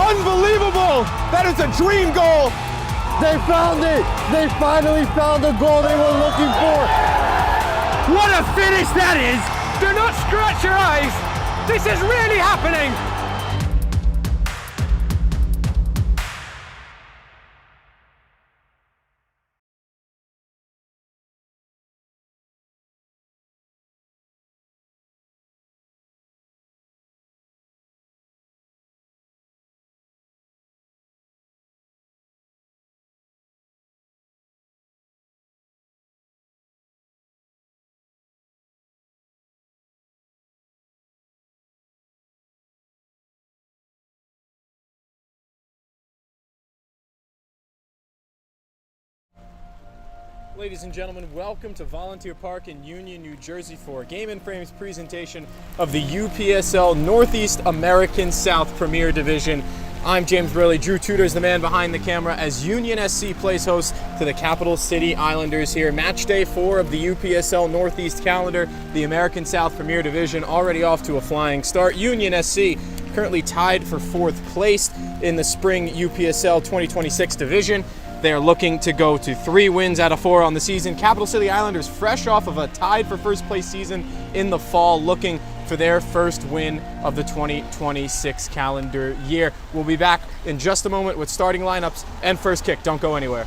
Unbelievable! That is a dream goal! They found it! They finally found the goal they were looking for! What a finish that is! Do not scratch your eyes! This is really happening! Ladies and gentlemen, welcome to Volunteer Park in Union, New Jersey for Game and Frame's presentation of the UPSL Northeast American South Premier Division. I'm James Burley. Drew Tudor's the man behind the camera as Union SC plays host to the Capital City Islanders here. Match day 4 of the UPSL Northeast calendar, the American South Premier Division already off to a flying start. Union SC currently tied for 4th place in the spring UPSL 2026 division. They're looking to go to 3 wins out of 4 on the season. Capital City Islanders, fresh off of a tied for first place season in the fall, looking for their first win of the 2026 calendar year. We'll be back in just a moment with starting lineups and first kick. Don't go anywhere.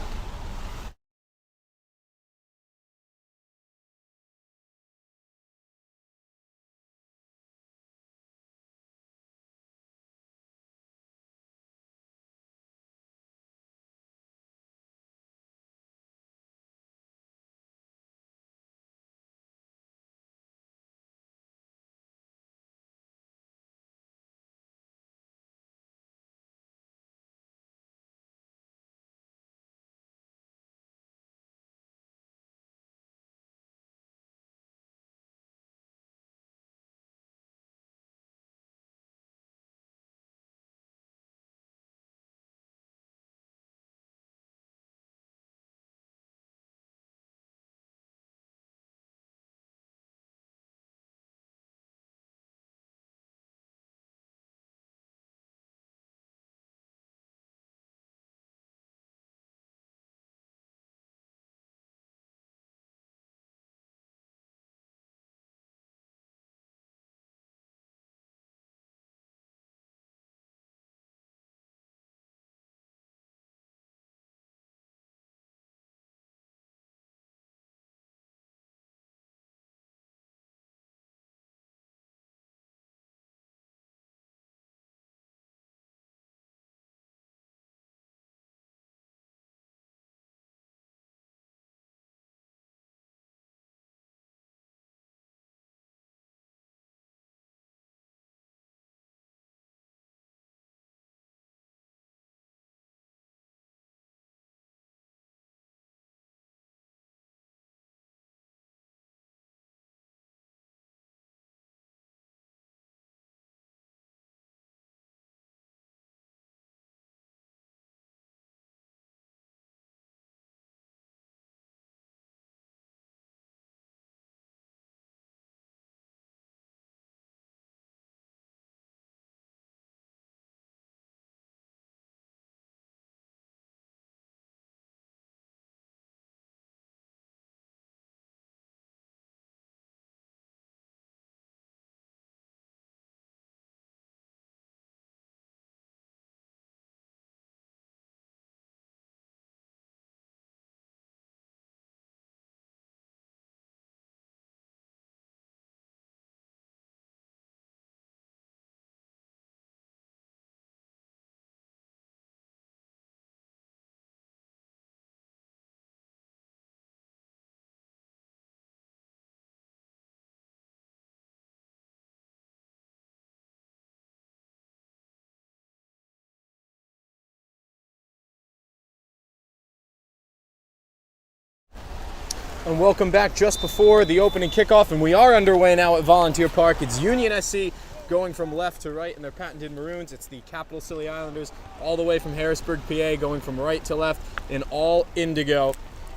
And welcome back just before the opening kickoff, and we are underway now at Volunteer Park. It's Union SC going from left to right in their patented maroons. It's the Capital City Islanders all the way from Harrisburg, PA, going from right to left in all indigo.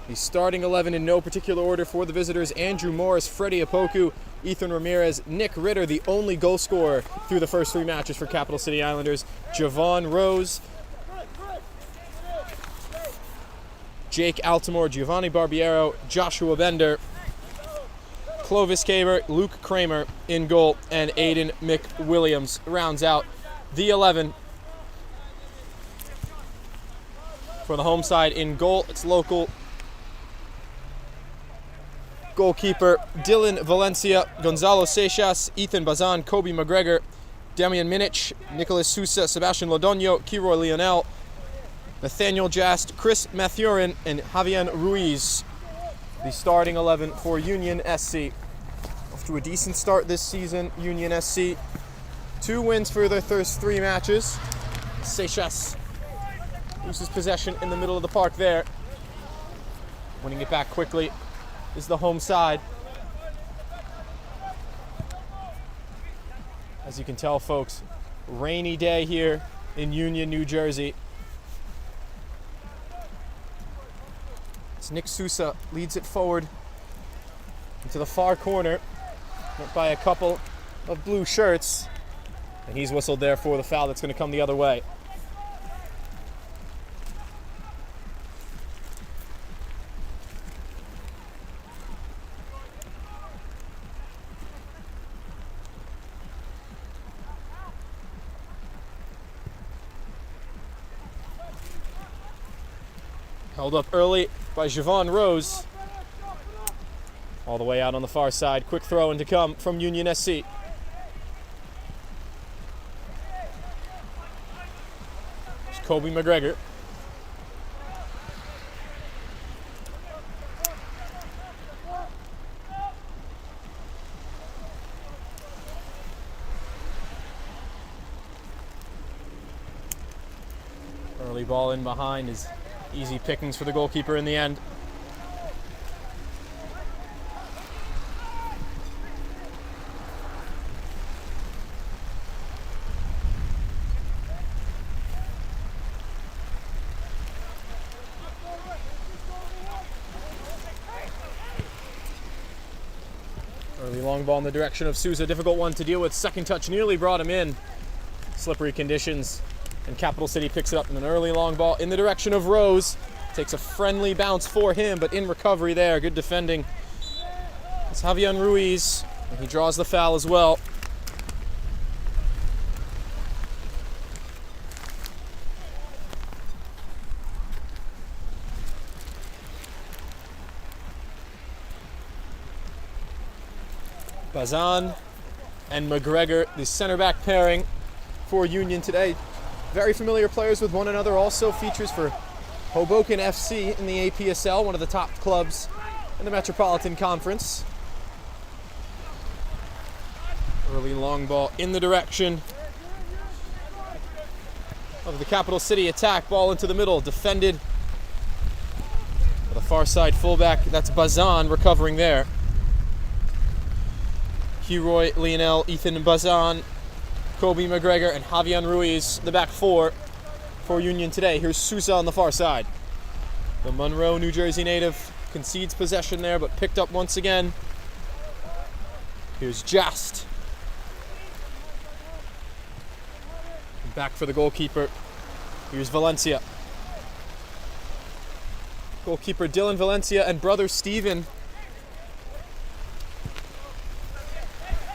The starting 11 in no particular order for the visitors: Andrew Morris, Freddie Apoku, Ethan Ramirez, Nick Ritter, the only goal scorer through the first 3 matches for Capital City Islanders, Javon Rose, Jake Altimore, Giovanni Barbiero, Joshua Bender, Clovis Caber, Luke Kramer in goal, and Aiden McWilliams rounds out the 11. For the home side, in goal, it's local goalkeeper Dylan Valencia, Gonzalo Seixas, Ethan Bazan, Kobe McGregor, Damian Minich, Nicholas Sousa, Sebastian Lodonio, Kiroy Lionel, Nathaniel Jast, Chris Mathurin, and Javier Ruiz. The starting 11 for Union SC. Off to a decent start this season, Union SC. 2 wins for their first 3 matches. Seixas loses possession in the middle of the park there. Winning it back quickly is the home side. As you can tell, folks, rainy day here in Union, New Jersey. It's Nick Sousa leads it forward into the far corner, met by a couple of blue shirts, and he's whistled there for the foul that's going to come the other way. Held up early by Javon Rose. All the way out on the far side. Quick throw in to come from Union SC. It's Kobe McGregor. Early ball in behind is easy pickings for the goalkeeper in the end. Early long ball in the direction of Sousa. Difficult one to deal with. Second touch nearly brought him in. Slippery conditions. And Capital City picks it up in an early long ball in the direction of Rose. Takes a friendly bounce for him, but in recovery there. Good defending. It's Javier Ruiz, and he draws the foul as well. Bazan and McGregor, the center back pairing for Union today. Very familiar players with one another. Also features for Hoboken FC in the UPSL, one of the top clubs in the Metropolitan Conference. Early long ball in the direction of the Capital City attack. Ball into the middle, defended by the far side fullback. That's Bazan recovering there. Kiroy Lionel, Ethan Bazan, Kobe McGregor, and Javier Ruiz, the back 4 for Union today. Here's Sousa on the far side. The Monroe, New Jersey native concedes possession there, but picked up once again. Here's Jast. Back for the goalkeeper. Here's Valencia. Goalkeeper Dylan Valencia and brother Steven.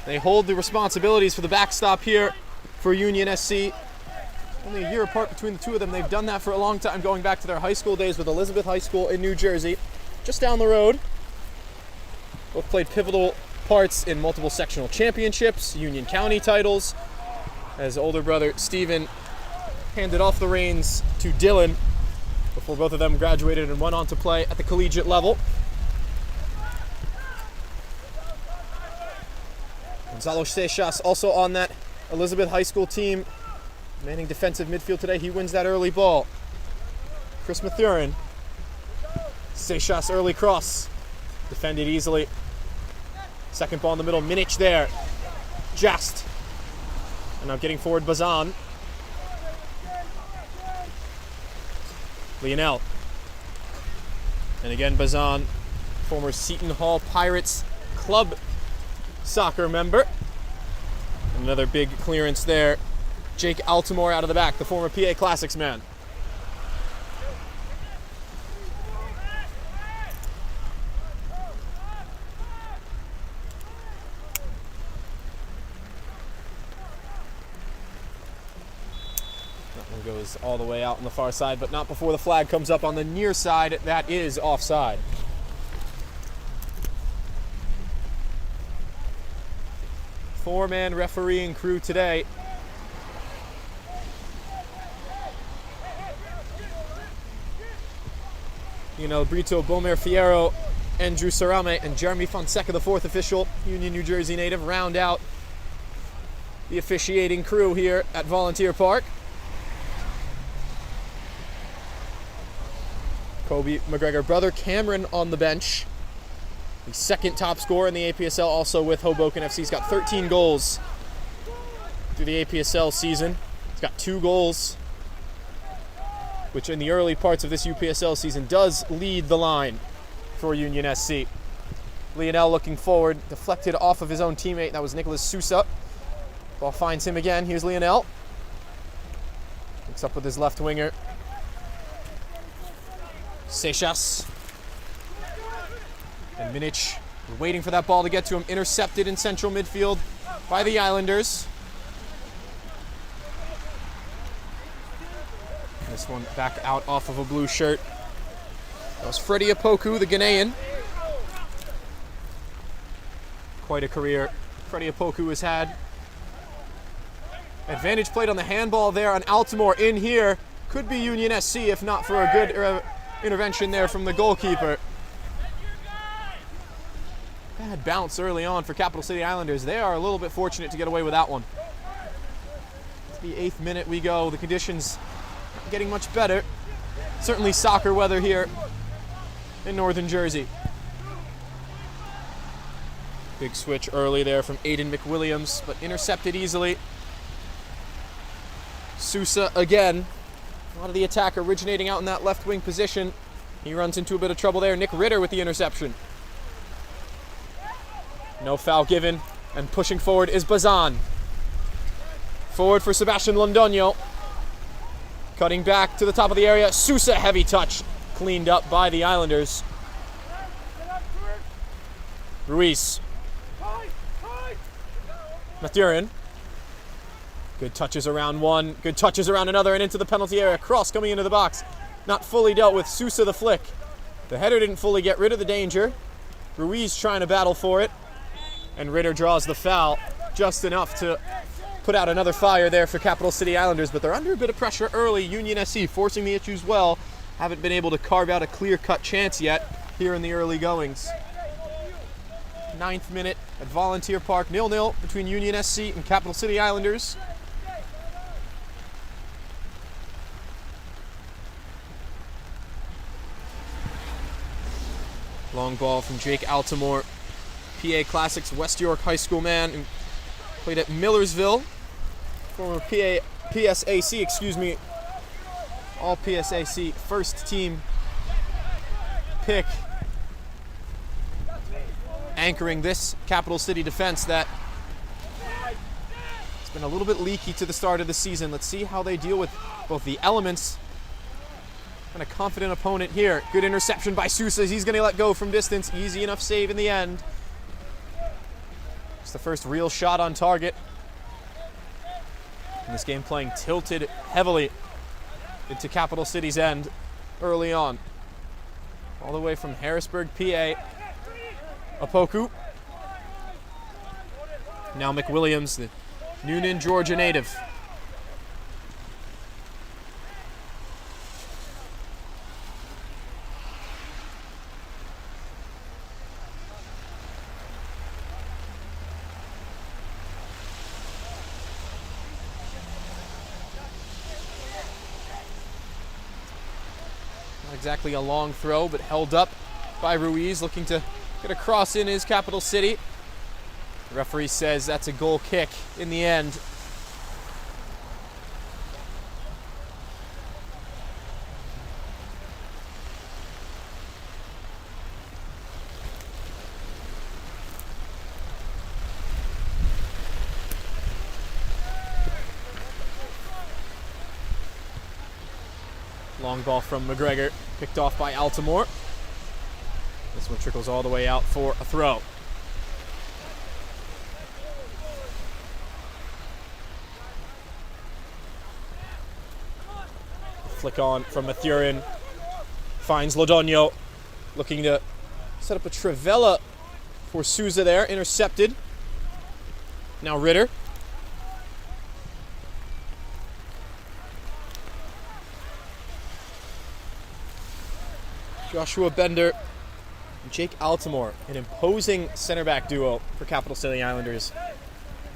They hold the responsibilities for the backstop here for Union SC. Only a year apart between the two of them. They've done that for a long time, going back to their high school days with Elizabeth High School in New Jersey, just down the road. Both played pivotal parts in multiple sectional championships, Union County titles, as older brother Steven handed off the reins to Dylan before both of them graduated and went on to play at the collegiate level. Gonzalo Seixas also on that Elizabeth High School team, manning defensive midfield today. He wins that early ball. Chris Mathurin. Seixas early cross. Defended easily. Second ball in the middle. Minich there. Just. And now getting forward Bazan. Lionel. And again, Bazan, former Seton Hall Pirates club soccer member. Another big clearance there. Jake Altamore out of the back, the former PA Classics man. That one goes all the way out on the far side, but not before the flag comes up on the near side. That is offside. Four-man refereeing crew today. You know, Brito Bomer Fierro, Andrew Sarame, and Jeremy Fonseca, the fourth official, Union, New Jersey native, round out the officiating crew here at Volunteer Park. Kobe McGregor brother Cameron on the bench. The second top scorer in the APSL, also with Hoboken FC. He's got 13 goals through the APSL season. He's got 2 goals, which in the early parts of this UPSL season does lead the line for Union SC. Lionel looking forward, deflected off of his own teammate. That was Nicholas Sousa. Ball finds him again. Here's Lionel. Looks up with his left winger. Seixas. And Minic waiting for that ball to get to him. Intercepted in central midfield by the Islanders. This one back out off of a blue shirt. That was Freddie Apoku, the Ghanaian. Quite a career Freddie Apoku has had. Advantage played on the handball there on Altamore in here. Could be Union SC if not for a good intervention there from the goalkeeper. Bad bounce early on for Capital City Islanders. They are a little bit fortunate to get away with that one. It's the 8th minute we go. The conditions not getting much better. Certainly soccer weather here in northern Jersey. Big switch early there from Aiden McWilliams, but intercepted easily. Sousa again. A lot of the attack originating out in that left wing position. He runs into a bit of trouble there. Nick Ritter with the interception. No foul given, and pushing forward is Bazan. Forward for Sebastian Londoño. Cutting back to the top of the area. Sousa, heavy touch, cleaned up by the Islanders. Ruiz. Mathurin. Good touches around one, good touches around another, and into the penalty area. Cross coming into the box. Not fully dealt with. Sousa the flick. The header didn't fully get rid of the danger. Ruiz trying to battle for it. And Ritter draws the foul, just enough to put out another fire there for Capital City Islanders, but they're under a bit of pressure early. Union SC forcing the issues well. Haven't been able to carve out a clear-cut chance yet here in the early goings. 9th minute at Volunteer Park, 0-0 between Union SC and Capital City Islanders. Long ball from Jake Altamore. PA Classics West York High School man who played at Millersville, former PSAC, all PSAC first team pick, anchoring this Capital City defense that has been a little bit leaky to the start of the season. Let's see how they deal with both the elements and a confident opponent here. Good interception by Sousa. He's going to let go from distance. Easy enough save in the end. It's the first real shot on target. And this game playing tilted heavily into Capital City's end early on. All the way from Harrisburg, PA. Apoku. Now McWilliams, the Noonan, Georgia native. Not exactly a long throw, but held up by Ruiz, looking to get a cross in his Capital City. The referee says that's a goal kick in the end. Long ball from McGregor, picked off by Altamore. This one trickles all the way out for a throw. Flick on from Mathurin. Finds Lodogno. Looking to set up a Trivella for Souza there. Intercepted. Now Ritter. Joshua Bender and Jake Altamore, an imposing center back duo for Capital City Islanders.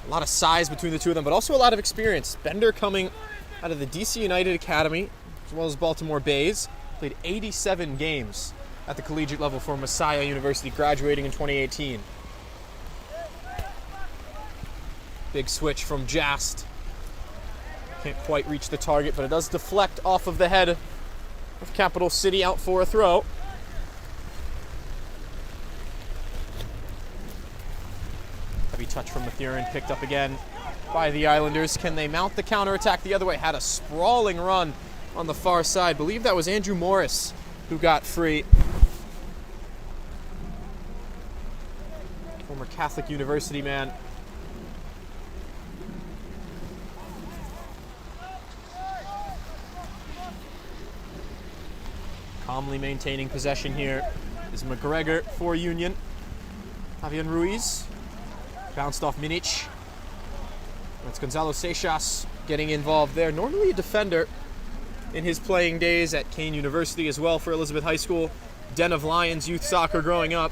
A lot of size between the two of them, but also a lot of experience. Bender coming out of the DC United Academy, as well as Baltimore Bays, played 87 games at the collegiate level for Messiah University, graduating in 2018. Big switch from Jast. Can't quite reach the target, but it does deflect off of the head of Capital City, out for a throw. Heavy touch from Mathurin, picked up again by the Islanders. Can they mount the counterattack the other way? Had a sprawling run on the far side. Believe that was Andrew Morris who got free. Former Catholic University man. Calmly maintaining possession here is McGregor for Union. Javier Ruiz bounced off Minic. That's Gonzalo Seixas getting involved there. Normally a defender in his playing days at Kane University as well for Elizabeth High School. Den of Lions youth soccer growing up.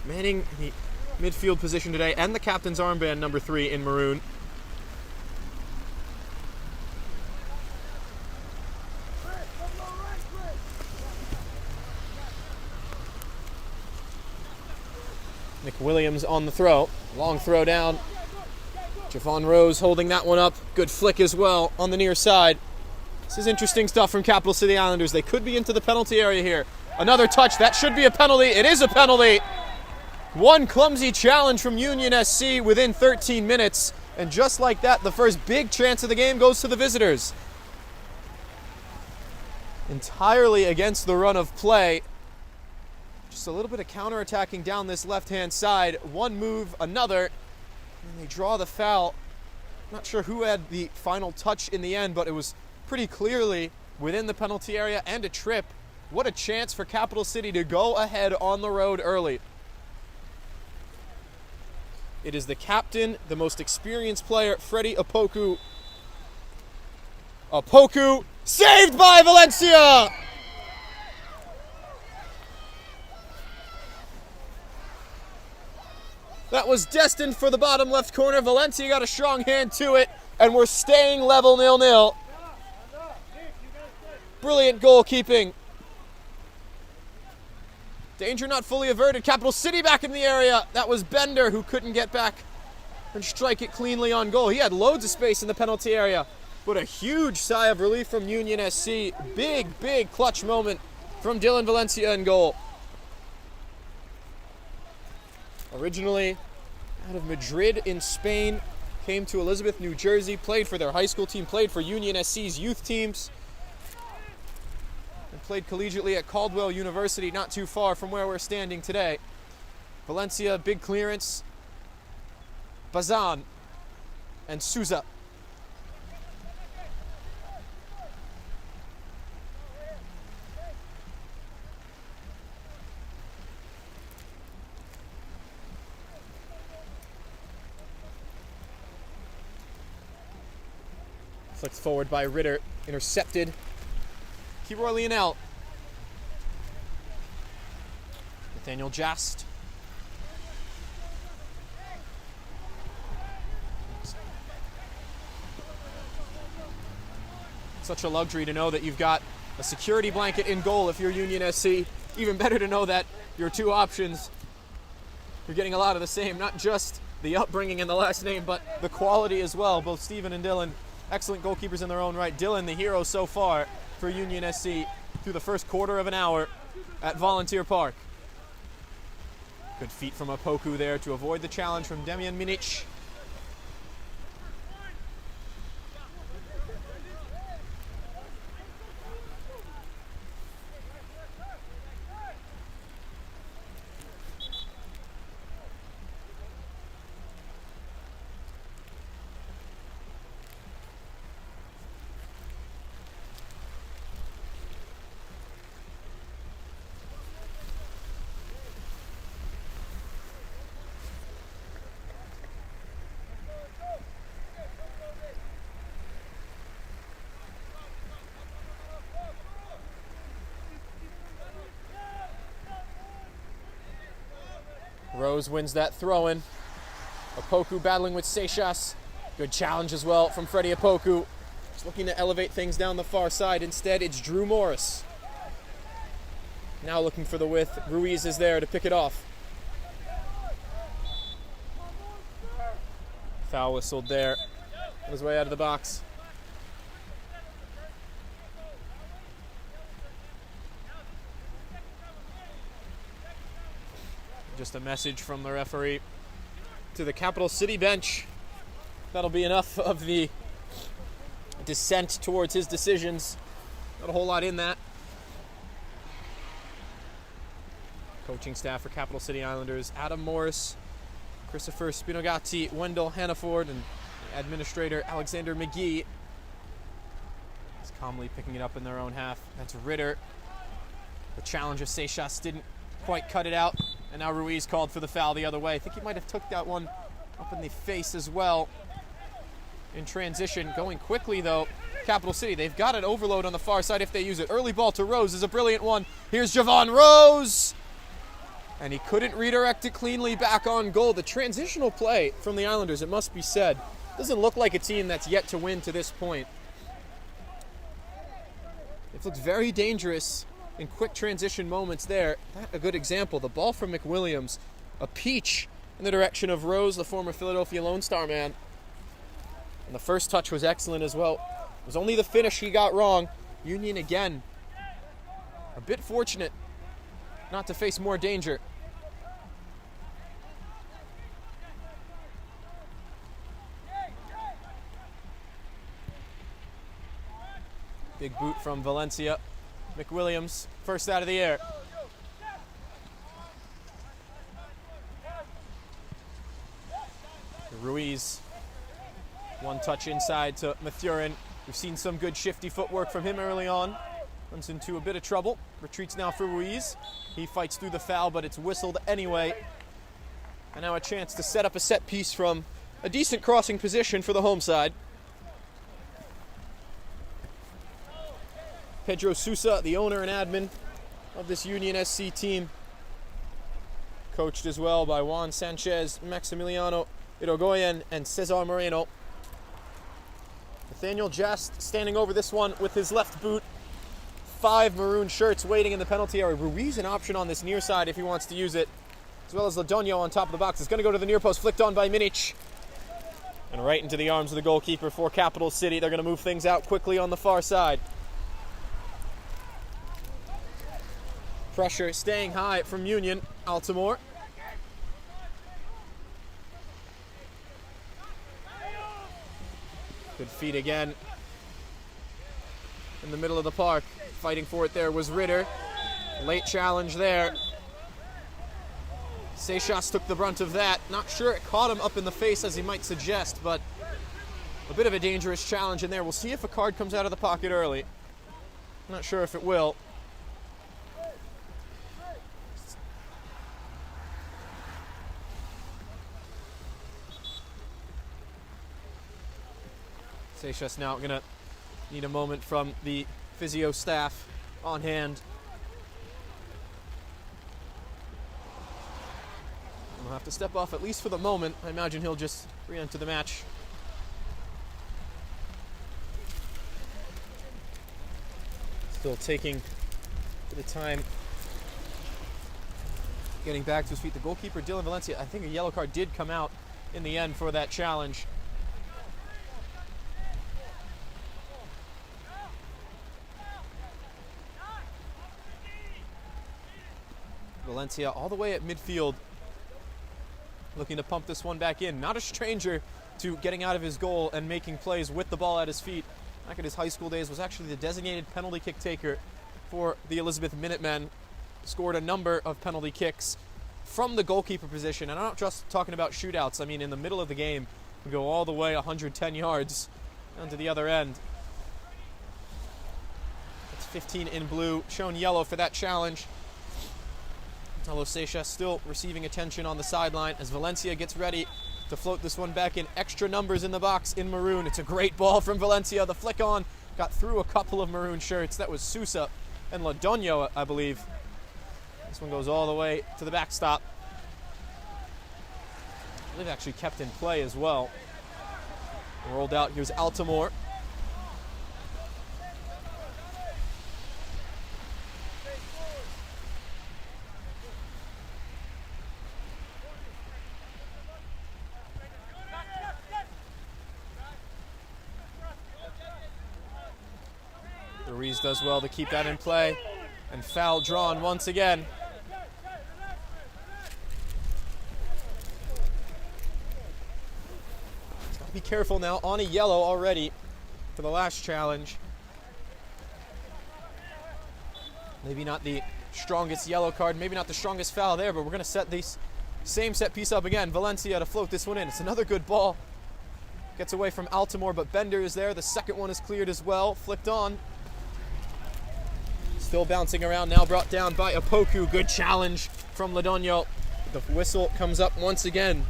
Manning the midfield position today and the captain's armband, number 3 in maroon. Nick Williams on the throw. Long throw down. Javon Rose holding that one up. Good flick as well on the near side. This is interesting stuff from Capital City Islanders. They could be into the penalty area here. Another touch. That should be a penalty. It is a penalty. One clumsy challenge from Union SC within 13 minutes. And just like that, the first big chance of the game goes to the visitors. Entirely against the run of play. Just a little bit of counterattacking down this left-hand side. One move, another, and they draw the foul. Not sure who had the final touch in the end, but it was pretty clearly within the penalty area and a trip. What a chance for Capital City to go ahead on the road early. It is the captain, the most experienced player, Freddie Opoku. Opoku, saved by Valencia! That was destined for the bottom left corner. Valencia got a strong hand to it, and we're staying level 0-0. Brilliant goalkeeping. Danger not fully averted. Capital City back in the area. That was Bender who couldn't get back and strike it cleanly on goal. He had loads of space in the penalty area, but a huge sigh of relief from Union SC. Big, big clutch moment from Dylan Valencia in goal. Originally out of Madrid in Spain, came to Elizabeth, New Jersey, played for their high school team, played for Union SC's youth teams, and played collegiately at Caldwell University, not too far from where we're standing today. Valencia, big clearance. Bazan and Souza. Flicked forward by Ritter, intercepted. Leroy Lionel. Nathaniel Jast. Such a luxury to know that you've got a security blanket in goal if you're Union SC. Even better to know that your two options, you're getting a lot of the same, not just the upbringing and the last name, but the quality as well. Both Steven and Dylan, excellent goalkeepers in their own right. Dylan, the hero so far for Union SC through the first quarter of an hour at Volunteer Park. Good feet from Opoku there to avoid the challenge from Demian Minic. Rose wins that throw-in. Opoku battling with Seixas. Good challenge as well from Freddie Opoku. He's looking to elevate things down the far side. Instead, it's Drew Morris. Now looking for the width. Ruiz is there to pick it off. Foul whistled there. On his way out of the box. Just a message from the referee to the Capital City bench. That'll be enough of the dissent towards his decisions. Not a whole lot in that. Coaching staff for Capital City Islanders: Adam Morris, Christopher Spinogatti, Wendell Hannaford, and administrator Alexander McGee. He's calmly picking it up in their own half. That's Ritter. The challenge of Seixas didn't quite cut it out. And now Ruiz called for the foul the other way. I think he might have took that one up in the face as well. In transition, going quickly though, Capital City, they've got an overload on the far side if they use it. Early ball to Rose is a brilliant one. Here's Javon Rose! And he couldn't redirect it cleanly back on goal. The transitional play from the Islanders, it must be said, doesn't look like a team that's yet to win to this point. It looks very dangerous in quick transition moments there. A good example, the ball from McWilliams, a peach in the direction of Rose, the former Philadelphia Lone Star man. And the first touch was excellent as well. It was only the finish he got wrong. Union again, a bit fortunate not to face more danger. Big boot from Valencia. McWilliams, first out of the air. Ruiz, one touch inside to Mathurin. We've seen some good shifty footwork from him early on. Runs into a bit of trouble. Retreats now for Ruiz. He fights through the foul, but it's whistled anyway. And now a chance to set up a set piece from a decent crossing position for the home side. Pedro Sousa, the owner and admin of this Union SC team, coached as well by Juan Sanchez, Maximiliano Irigoyen, and Cesar Moreno. Nathaniel Jest standing over this one with his left boot. 5 maroon shirts waiting in the penalty area. Ruiz an option on this near side if he wants to use it, as well as Ladonio on top of the box. It's going to go to the near post, flicked on by Minic. And right into the arms of the goalkeeper for Capital City. They're going to move things out quickly on the far side. Pressure staying high from Union. Altamore. Good feet again. In the middle of the park. Fighting for it there was Ritter. Late challenge there. Seixas took the brunt of that. Not sure it caught him up in the face as he might suggest, but a bit of a dangerous challenge in there. We'll see if a card comes out of the pocket early. Not sure if it will. Seixas now going to need a moment from the physio staff on hand. He'll have to step off at least for the moment. I imagine he'll just re-enter the match. Still taking the time getting back to his feet. The goalkeeper, Dylan Valencia, I think a yellow card did come out in the end for that challenge. Valencia all the way at midfield, looking to pump this one back in. Not a stranger to getting out of his goal and making plays with the ball at his feet. Back in his high school days, was actually the designated penalty kick taker for the Elizabeth Minutemen. Scored a number of penalty kicks from the goalkeeper position. And I'm not just talking about shootouts. I mean, in the middle of the game, we go all the way 110 yards down to the other end. It's 15 in blue, shown yellow for that challenge. Although Seixas still receiving attention on the sideline as Valencia gets ready to float this one back in. Extra numbers in the box in maroon. It's a great ball from Valencia. The flick on got through a couple of maroon shirts. That was Sousa and Ladonio, I believe. This one goes all the way to the backstop. They've actually kept in play as well. Rolled out, here's Altamore. Ruiz does well to keep that in play, and foul drawn once again. He's got to be careful now, on a yellow already for the last challenge. Maybe not the strongest yellow card, maybe not the strongest foul there, but we're going to set this same set piece up again. Valencia to float this one in. It's another good ball. Gets away from Altamore, but Bender is there. The second one is cleared as well. Flicked on. Still bouncing around, now brought down by Opoku. Good challenge from Ladonio. The whistle comes up once again.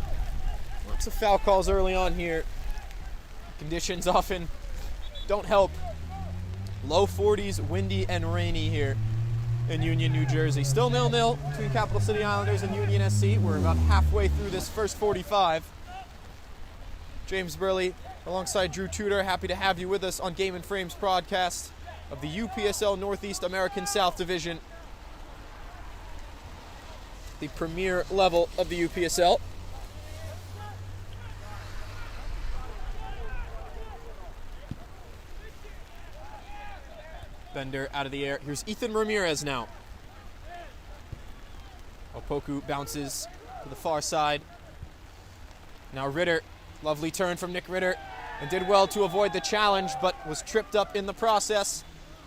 Lots of foul calls early on here. Conditions often don't help. Low 40s, windy and rainy here in Union, New Jersey. Still 0-0 between Capital City Islanders and Union SC. We're about halfway through this first 45. James Burley alongside Drew Tudor. Happy to have you with us on Game and Frames broadcast of the UPSL Northeast American South Division, the premier level of the UPSL. Bender out of the air. Here's Ethan Ramirez now. Opoku bounces to the far side. Now Ritter. Lovely turn from Nick Ritter, and did well to avoid the challenge, but was tripped up in the process.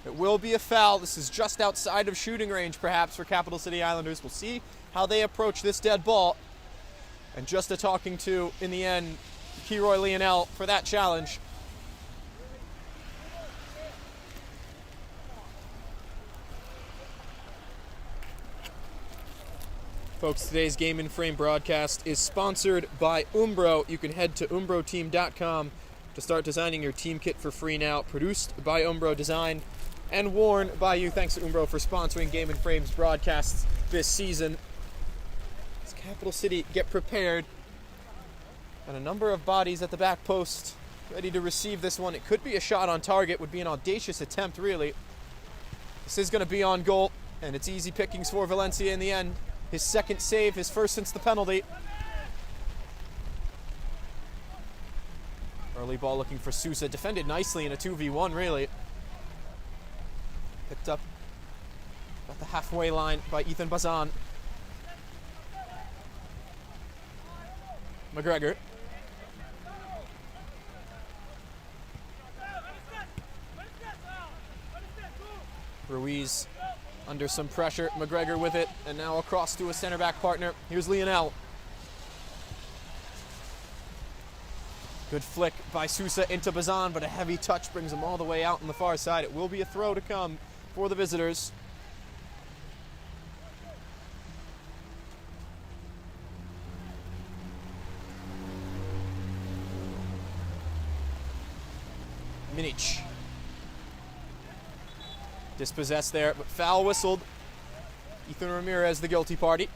It will be a foul. This is just outside of shooting range, perhaps, for Capital City Islanders. We'll see how they approach this dead ball. And just a talking to, in the end, Keroy Lionel for that challenge. Folks, today's Game and Frame broadcast is sponsored by Umbro. You can head to umbroteam.com to start designing your team kit for free now. Produced by Umbro, designed and worn by you. Thanks to Umbro for sponsoring Game and Frames broadcasts this season. As Capital City get prepared, and a number of bodies at the back post ready to receive this one. It could be a shot on target, would be an audacious attempt, really. This is going to be on goal, and it's easy pickings for Valencia in the end. His second save, his first since the penalty. Early ball looking for Sousa. Defended nicely in a 2v1, really. Picked up at the halfway line by Ethan Bazan. McGregor. Ruiz under some pressure. McGregor with it, and now across to a center back partner. Here's Lionel. Good flick by Sousa into Bazan, but a heavy touch brings him all the way out on the far side. It will be a throw to come for the visitors. Minic. Dispossessed there, but foul whistled. Ethan Ramirez, the guilty party.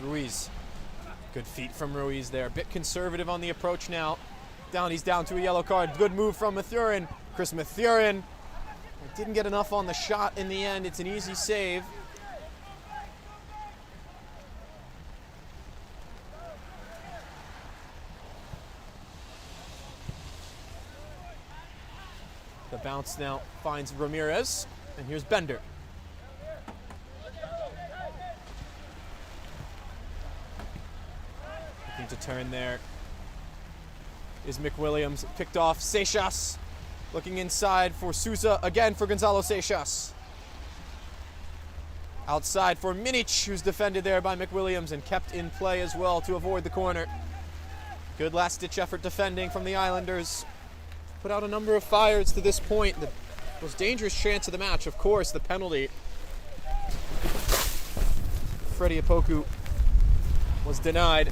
Ruiz. Good feet from Ruiz there. A bit conservative on the approach now. He's down to a yellow card. Good move from Mathurin. Chris Mathurin didn't get enough on the shot in the end. It's an easy save. The bounce now finds Ramirez. And here's Bender. To turn there is McWilliams. Picked off Seixas. Looking inside for Sousa. Again for Gonzalo Seixas. Outside for Minic, who's defended there by McWilliams and kept in play as well to avoid the corner. Good last-ditch effort defending from the Islanders. Put out a number of fires to this point. The most dangerous chance of the match, of course, the penalty. Freddie Opoku was denied.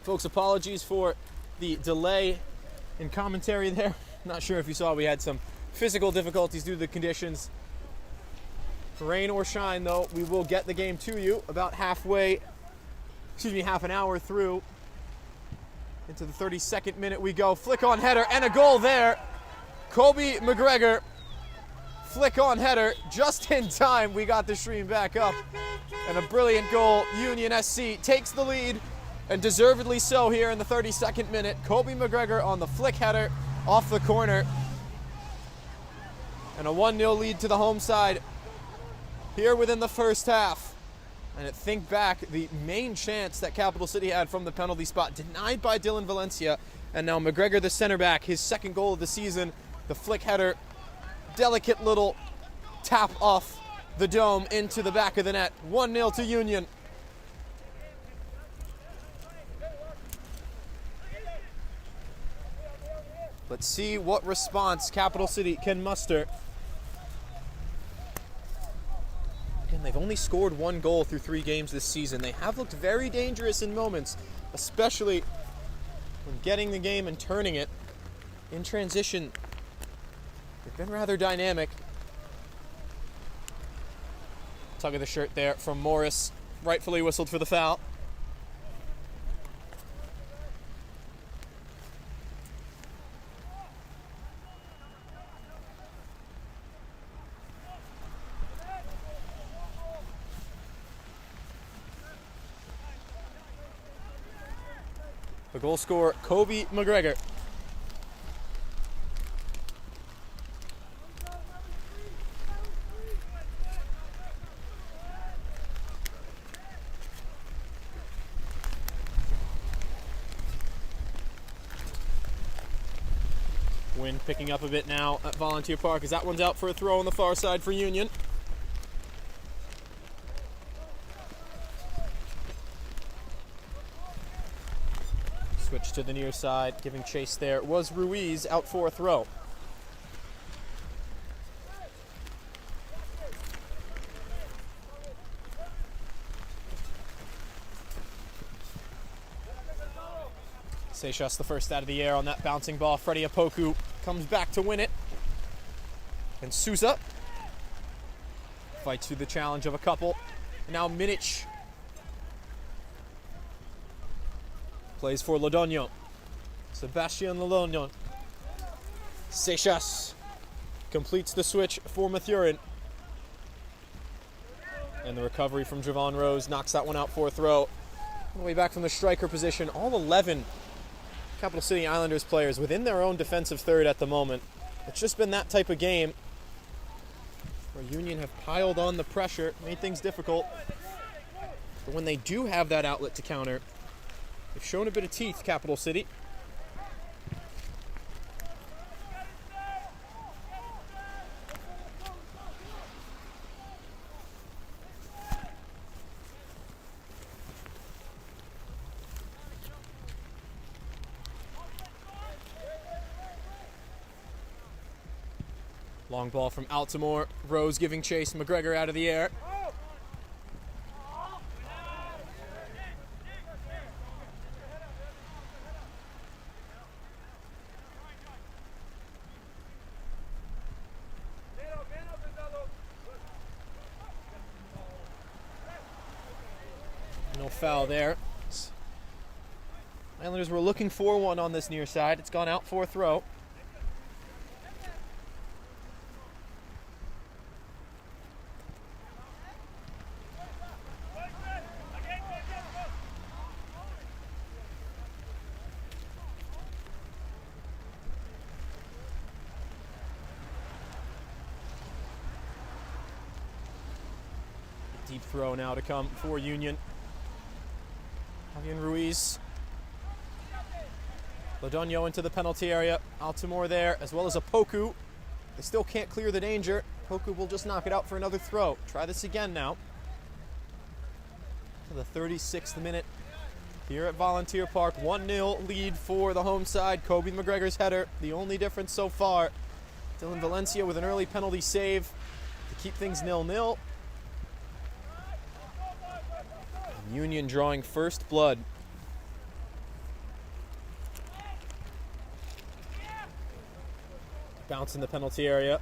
Folks, apologies for the delay in commentary there. Not sure if you saw, we had some physical difficulties due to the conditions. Rain or shine, though, we will get the game to you about half an hour through. Into the 32nd minute we go. Flick on header and a goal there. Kobe McGregor, flick on header, just in time. We got the stream back up. And a brilliant goal. Union SC takes the lead, and deservedly so here in the 32nd minute. Kobe McGregor on the flick header off the corner. And a 1-0 lead to the home side here within the first half. And think back, the main chance that Capital City had from the penalty spot, denied by Dylan Valencia. And now McGregor, the center back, his second goal of the season, the flick header, delicate little tap off the dome into the back of the net. 1-0 to Union. Let's see what response Capital City can muster. Again, they've only scored 1 goal through 3 games this season. They have looked very dangerous in moments, especially when getting the game and turning it in transition. They've been rather dynamic. Tug of the shirt there from Morris, rightfully whistled for the foul. The goal scorer, Kobe McGregor. Wind picking up a bit now at Volunteer Park as that one's out for a throw on the far side for Union. Switch to the near side, giving chase there was Ruiz, out for a throw. Seixas the first out of the air on that bouncing ball. Freddie Apoku comes back to win it. And Souza fights through the challenge of a couple. Now Minic plays for Lodonio. Sebastian Lodonio. Seixas completes the switch for Mathurin. And the recovery from Javon Rose knocks that one out for a throw. All the way back from the striker position. All 11 Capital City Islanders players within their own defensive third at the moment. It's just been that type of game where Union have piled on the pressure, made things difficult. But when they do have that outlet to counter, they've shown a bit of teeth, Capital City. Long ball from Altamore. Rose giving chase. McGregor out of the air. No foul there. Islanders were looking for one on this near side. It's gone out for a throw. Deep throw now to come for Union. Javier Ruiz. Lodonio into the penalty area. Altamore there, as well as Apoku. They still can't clear the danger. Apoku will just knock it out for another throw. Try this again now. To the 36th minute here at Volunteer Park. 1-0 lead for the home side. Kobe McGregor's header, the only difference so far. Dylan Valencia with an early penalty save to keep things 0-0. Union drawing first blood. Bounce in the penalty area.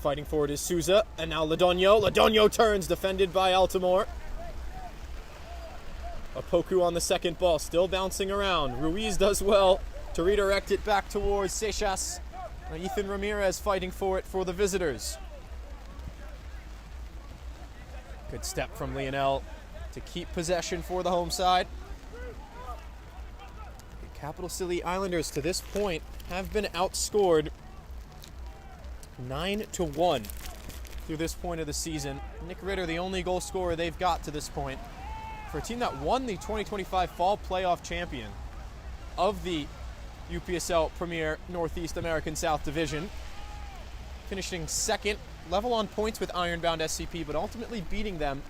Fighting forward is Souza, and now Ladonio. Ladonio turns, defended by Altamore. Opoku on the second ball, still bouncing around. Ruiz does well to redirect it back towards Seixas. Ethan Ramirez fighting for it for the visitors. Good step from Lionel to keep possession for the home side. The Capital City Islanders to this point have been outscored 9-1 through this point of the season. Nick Ritter, the only goal scorer they've got to this point. For a team that won the 2025 Fall Playoff Champion of the UPSL Premier Northeast American South Division. Finishing second, level on points with Ironbound SCP, but ultimately beating them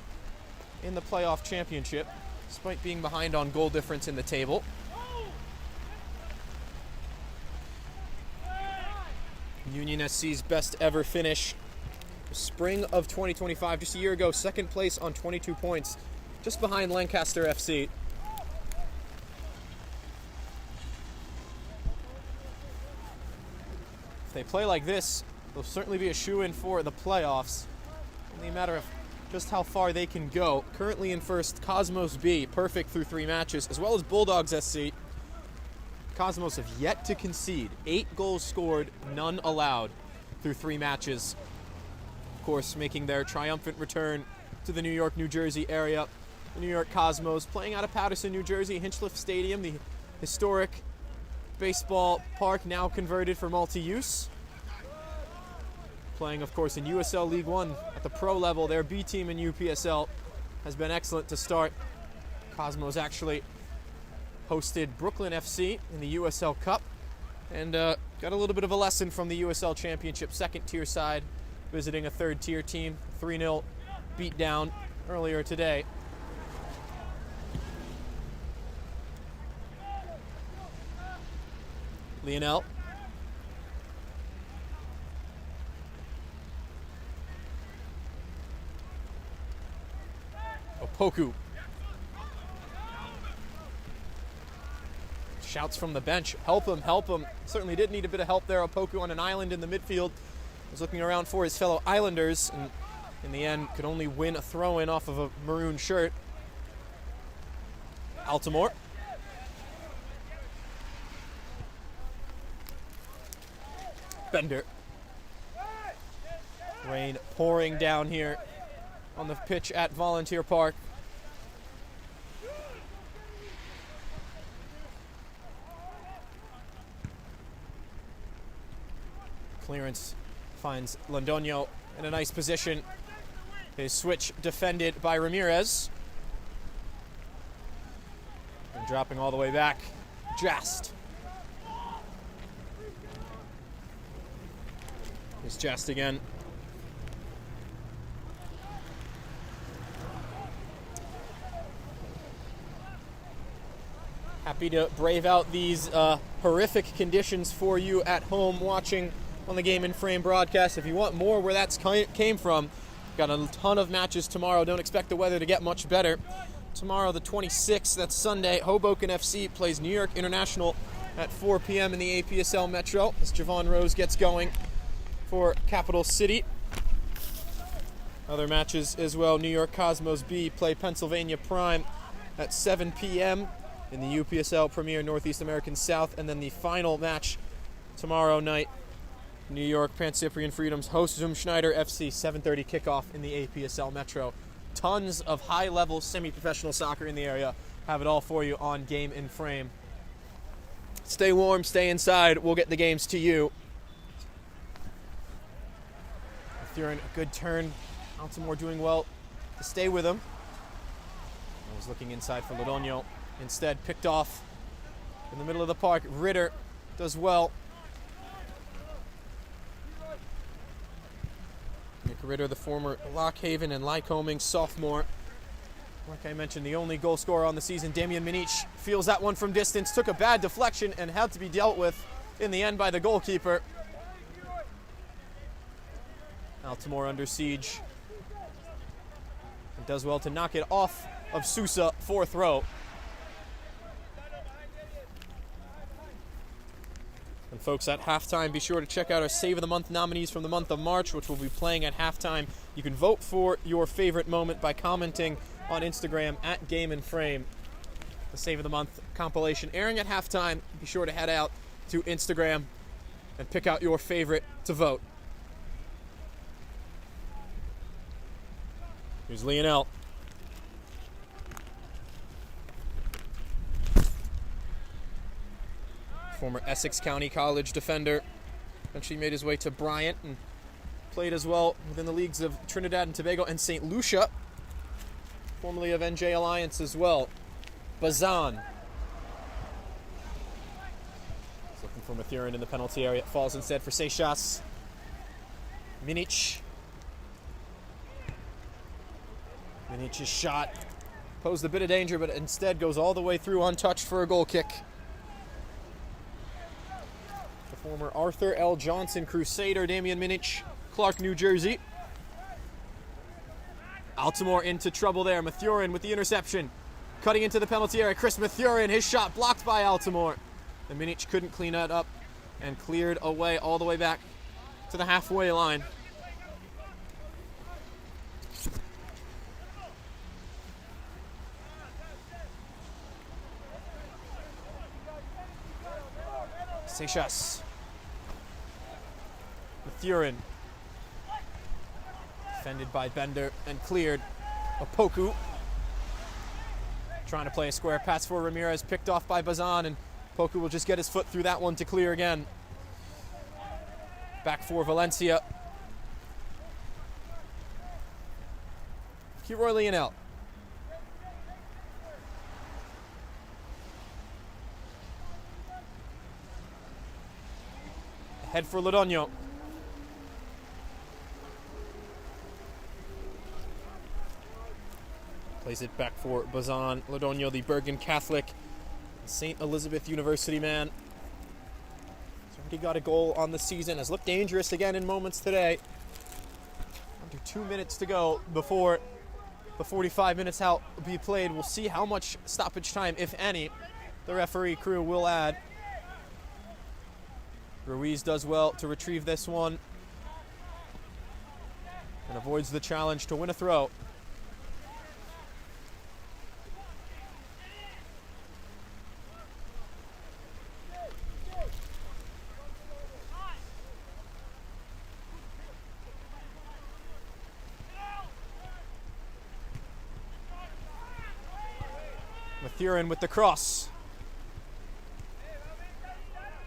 in the playoff championship, despite being behind on goal difference in the table. Union SC's best ever finish, spring of 2025, just a year ago, second place on 22 points, just behind Lancaster FC. If they play like this, they'll certainly be a shoo-in for the playoffs. Only a matter of just how far they can go. Currently in first, Cosmos B, perfect through 3 matches, as well as Bulldogs SC. Cosmos have yet to concede. 8 goals scored, none allowed through 3 matches. Of course, making their triumphant return to the New York, New Jersey area. The New York Cosmos playing out of Paterson, New Jersey, Hinchliffe Stadium, the historic baseball park now converted for multi-use. Playing, of course, in USL League One at the pro level. Their B team in UPSL has been excellent to start. Cosmos actually hosted Brooklyn FC in the USL Cup and got a little bit of a lesson from the USL Championship second tier side, visiting a third tier team. 3-0 beat down earlier today. Lionel. Opoku. Shouts from the bench, help him, help him. Certainly did need a bit of help there. Opoku on an island in the midfield. Was looking around for his fellow Islanders, and in the end could only win a throw-in off of a maroon shirt. Altamore. Bender. Rain pouring down here on the pitch at Volunteer Park. Clearance finds Londonio in a nice position. His switch defended by Ramirez. And dropping all the way back, Just. Here's Just again. Happy to brave out these horrific conditions for you at home watching on the Game in Frame broadcast. If you want more where that's came from, got a ton of matches tomorrow. Don't expect the weather to get much better. Tomorrow, the 26th, that's Sunday, Hoboken FC plays New York International at 4 p.m. in the APSL Metro as Javon Rose gets going for Capital City. Other matches as well. New York Cosmos B play Pennsylvania Prime at 7 p.m. in the UPSL Premier Northeast American South. And then the final match tomorrow night, New York Pan-Cyprian Freedoms host Zum Schneider FC, 7:30 kickoff in the APSL Metro. Tons of high-level semi-professional soccer in the area. Have it all for you on Game in Frame. Stay warm, stay inside. We'll get the games to you. During a good turn, Altamore doing well to stay with him. I was looking inside for Lodonio. Instead, picked off in the middle of the park. Ritter does well. Nick Ritter, the former Lockhaven and Lycoming sophomore. Like I mentioned, the only goal scorer on the season. Damian Minich feels that one from distance, took a bad deflection and had to be dealt with in the end by the goalkeeper. Altamore under siege. It does well to knock it off of Sousa, fourth row. And Folks, at halftime, be sure to check out our Save of the Month nominees from the month of March, which will be playing at halftime. You can vote for your favorite moment by commenting on Instagram at Game and Frame. The Save of the Month compilation airing at halftime. Be sure to head out to Instagram and pick out your favorite to vote. Here's Lionel. Former Essex County College defender. Eventually made his way to Bryant and played as well within the leagues of Trinidad and Tobago and St. Lucia. Formerly of NJ Alliance as well. Bazan. He's looking for Mathurin in the penalty area. Falls instead for Seixas. Minic. Minic's shot posed a bit of danger, but instead goes all the way through untouched for a goal kick. The former Arthur L. Johnson Crusader, Damian Minic, Clark, New Jersey. Altamore into trouble there. Mathurin with the interception. Cutting into the penalty area. Chris Mathurin, his shot blocked by Altamore. And Minic couldn't clean that up and cleared away all the way back to the halfway line. Seixas. Mathurin. Defended by Bender and cleared. Opoku. Trying to play a square pass for Ramirez. Picked off by Bazan, and Opoku will just get his foot through that one to clear again. Back for Valencia. Roy Lionel. Head for Lodogno. Plays it back for Bazan. Lodogno, the Bergen Catholic, St. Elizabeth University man. He's already got a goal on the season. Has looked dangerous again in moments today. Under 2 minutes to go before the 45 minutes out will be played. We'll see how much stoppage time, if any, the referee crew will add. Ruiz does well to retrieve this one and avoids the challenge to win a throw. Mathurin with the cross.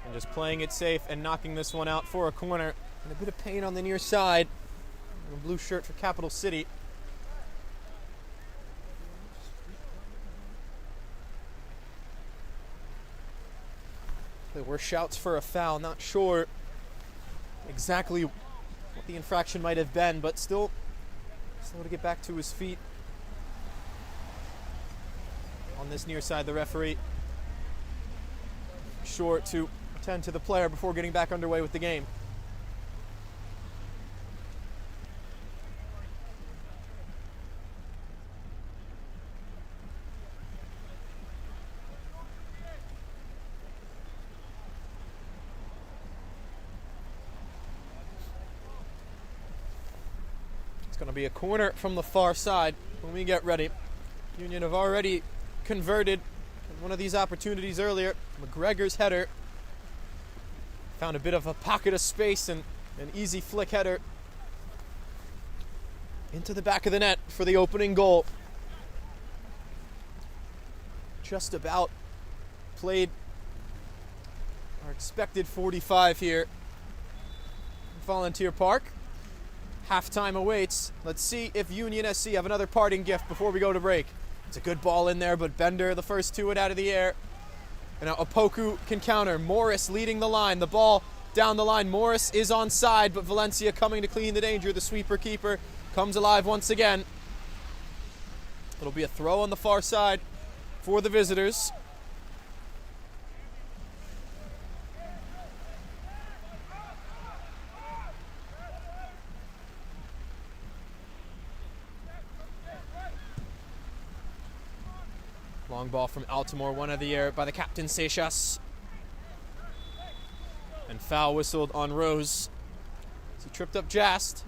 And just playing it safe and knocking this one out for a corner. And a bit of pain on the near side. A blue shirt for Capital City. There were shouts for a foul. Not sure exactly what the infraction might have been, but still slow to get back to his feet. On this near side, the referee sure to attend to the player before getting back underway with the game. It's going to be a corner from the far side when we get ready. Union have already converted one of these opportunities earlier. McGregor's header found a bit of a pocket of space and an easy flick header into the back of the net for the opening goal. Just about played our expected 45 here at Volunteer Park. Halftime awaits. Let's see if Union SC have another parting gift before we go to break. It's a good ball in there, but Bender, the first to it out of the air. And now Opoku can counter. Morris leading the line. The ball down the line. Morris is onside, but Valencia coming to clean the danger. The sweeper keeper comes alive once again. It'll be a throw on the far side for the visitors. Long ball from Altamore, one of the air by the captain, Seixas. And foul whistled on Rose. He tripped up Jast.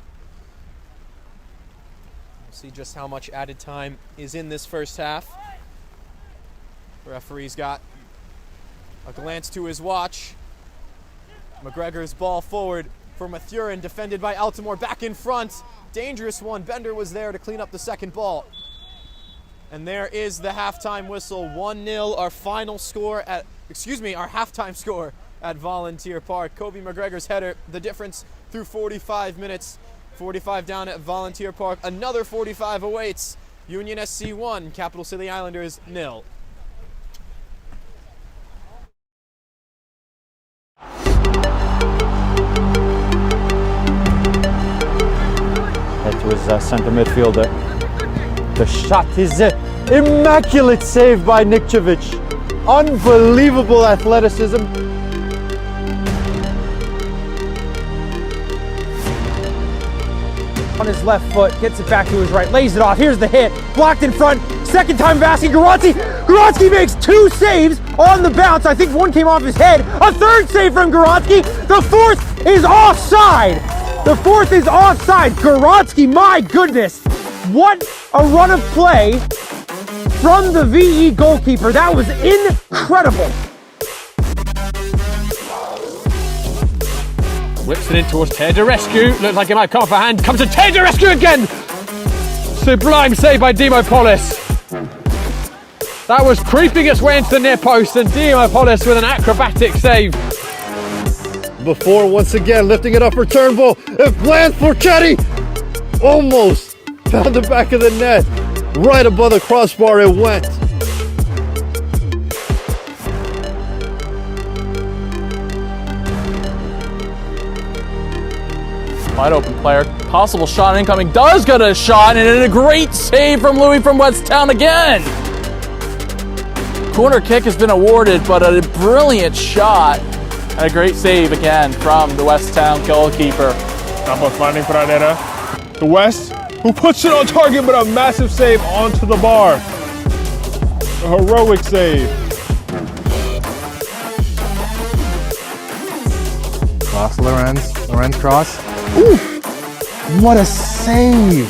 We'll see just how much added time is in this first half. The referee's got a glance to his watch. McGregor's ball forward for Mathurin, defended by Altamore, back in front. Dangerous one. Bender was there to clean up the second ball. And there is the halftime whistle. 1-0, our halftime score at Volunteer Park. Kobe McGregor's header, the difference through 45 minutes. 45 down at Volunteer Park. Another 45 awaits. Union SC 1, Capital City Islanders 0. Head to his center midfielder. The shot is an immaculate save by Nikcevic. Unbelievable athleticism. On his left foot, gets it back to his right, lays it off. Here's the hit, blocked in front. Second time Vasky Goransky. Goransky makes 2 saves on the bounce. I think one came off his head. A third save from Goransky. The fourth is offside. Goransky, my goodness. What a run of play from the VE goalkeeper. That was incredible. Whips it in towards Teodorescu. Looks like he might come off a hand. Comes to Teodorescu again. Sublime save by Demopoulos. That was creeping its way into the near post, and Demopoulos with an acrobatic save. Before once again lifting it up for Turnbull. It lands for Chetty. Almost found the back of the net. Right above the crossbar it went. Wide open player, possible shot incoming, does get a shot, and a great save from Louis from Westtown again. Corner kick has been awarded, but a brilliant shot and a great save again from the Westtown goalkeeper. Tapos finding Pradera to West, who puts it on target, but a massive save onto the bar. A heroic save. Cross Lorenz cross. Ooh, what a save!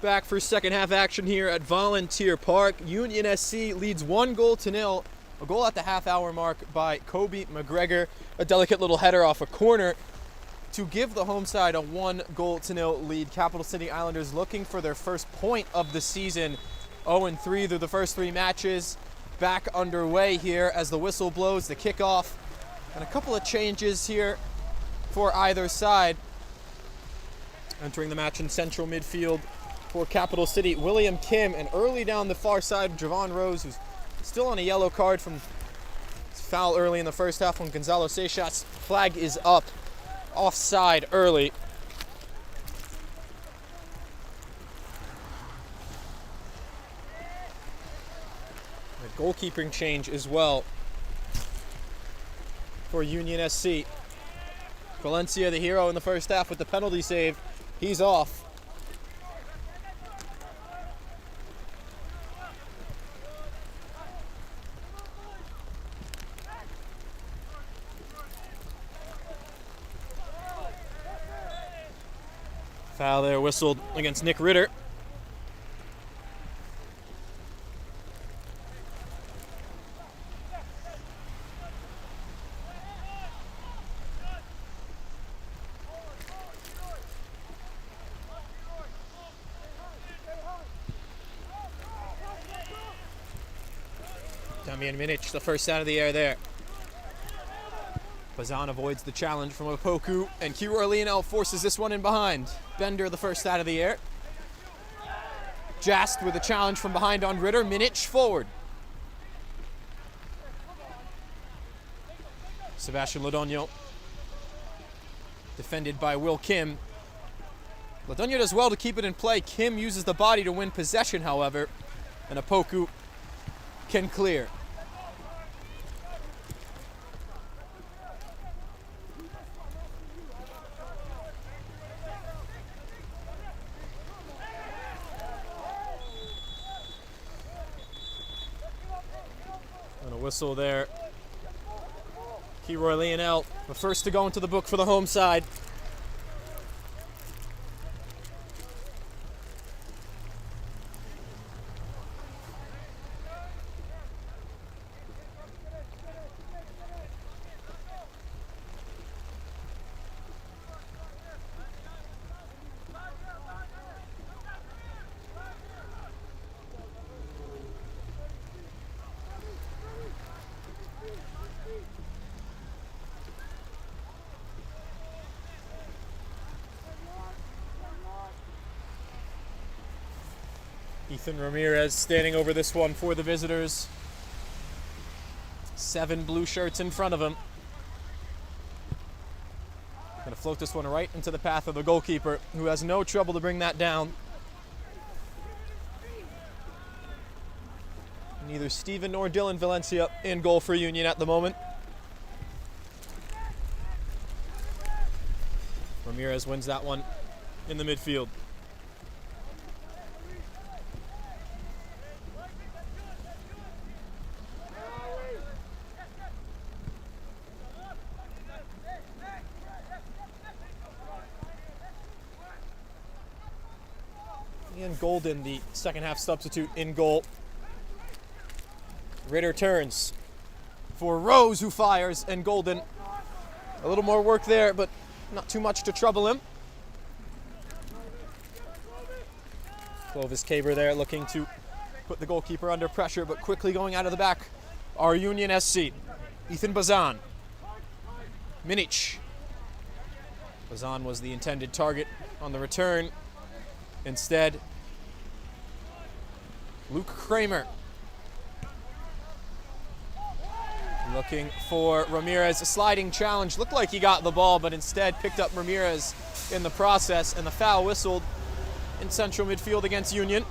Back for second half action here at Volunteer Park. Union SC leads 1-0. A goal at the half-hour mark by Kobe McGregor. A delicate little header off a corner to give the home side a 1-0 lead. Capital City Islanders looking for their first point of the season. 0-3 through the first 3 matches. Back underway here as the whistle blows, the kickoff. And a couple of changes here for either side. Entering the match in central midfield for Capital City, William Kim, and early down the far side, Javon Rose, who's still on a yellow card from his foul early in the first half when Gonzalo Seixas. Flag is up, offside early. A goalkeeping change as well for Union SC. Valencia, the hero in the first half with the penalty save, he's off. Foul there whistled against Nick Ritter. Damian Minic, the first out of the air there. Bazan avoids the challenge from Opoku, and Kiroy Lionel forces this one in behind. Bender, the first out of the air. Jast with a challenge from behind on Ritter. Minic forward. Sebastian Lodonio. Defended by Will Kim. Lodonio does well to keep it in play. Kim uses the body to win possession, however, and Opoku can clear. Whistle there. Kiroy Lionel, the first to go into the book for the home side. Ethan Ramirez standing over this one for the visitors. 7 blue shirts in front of him. Gonna float this one right into the path of the goalkeeper, who has no trouble to bring that down. Neither Steven nor Dylan Valencia in goal for Union at the moment. Ramirez wins that one in the midfield. Ian Golden, the second half substitute, in goal. Ritter turns for Rose, who fires, and Golden. A little more work there, but not too much to trouble him. Clovis Caber there looking to put the goalkeeper under pressure, but quickly going out of the back are Union SC. Ethan Bazan. Minic. Bazan was the intended target on the return. Instead, Luke Kramer. Looking for Ramirez, a sliding challenge. Looked like he got the ball, but instead picked up Ramirez in the process, and the foul whistled in central midfield against Union.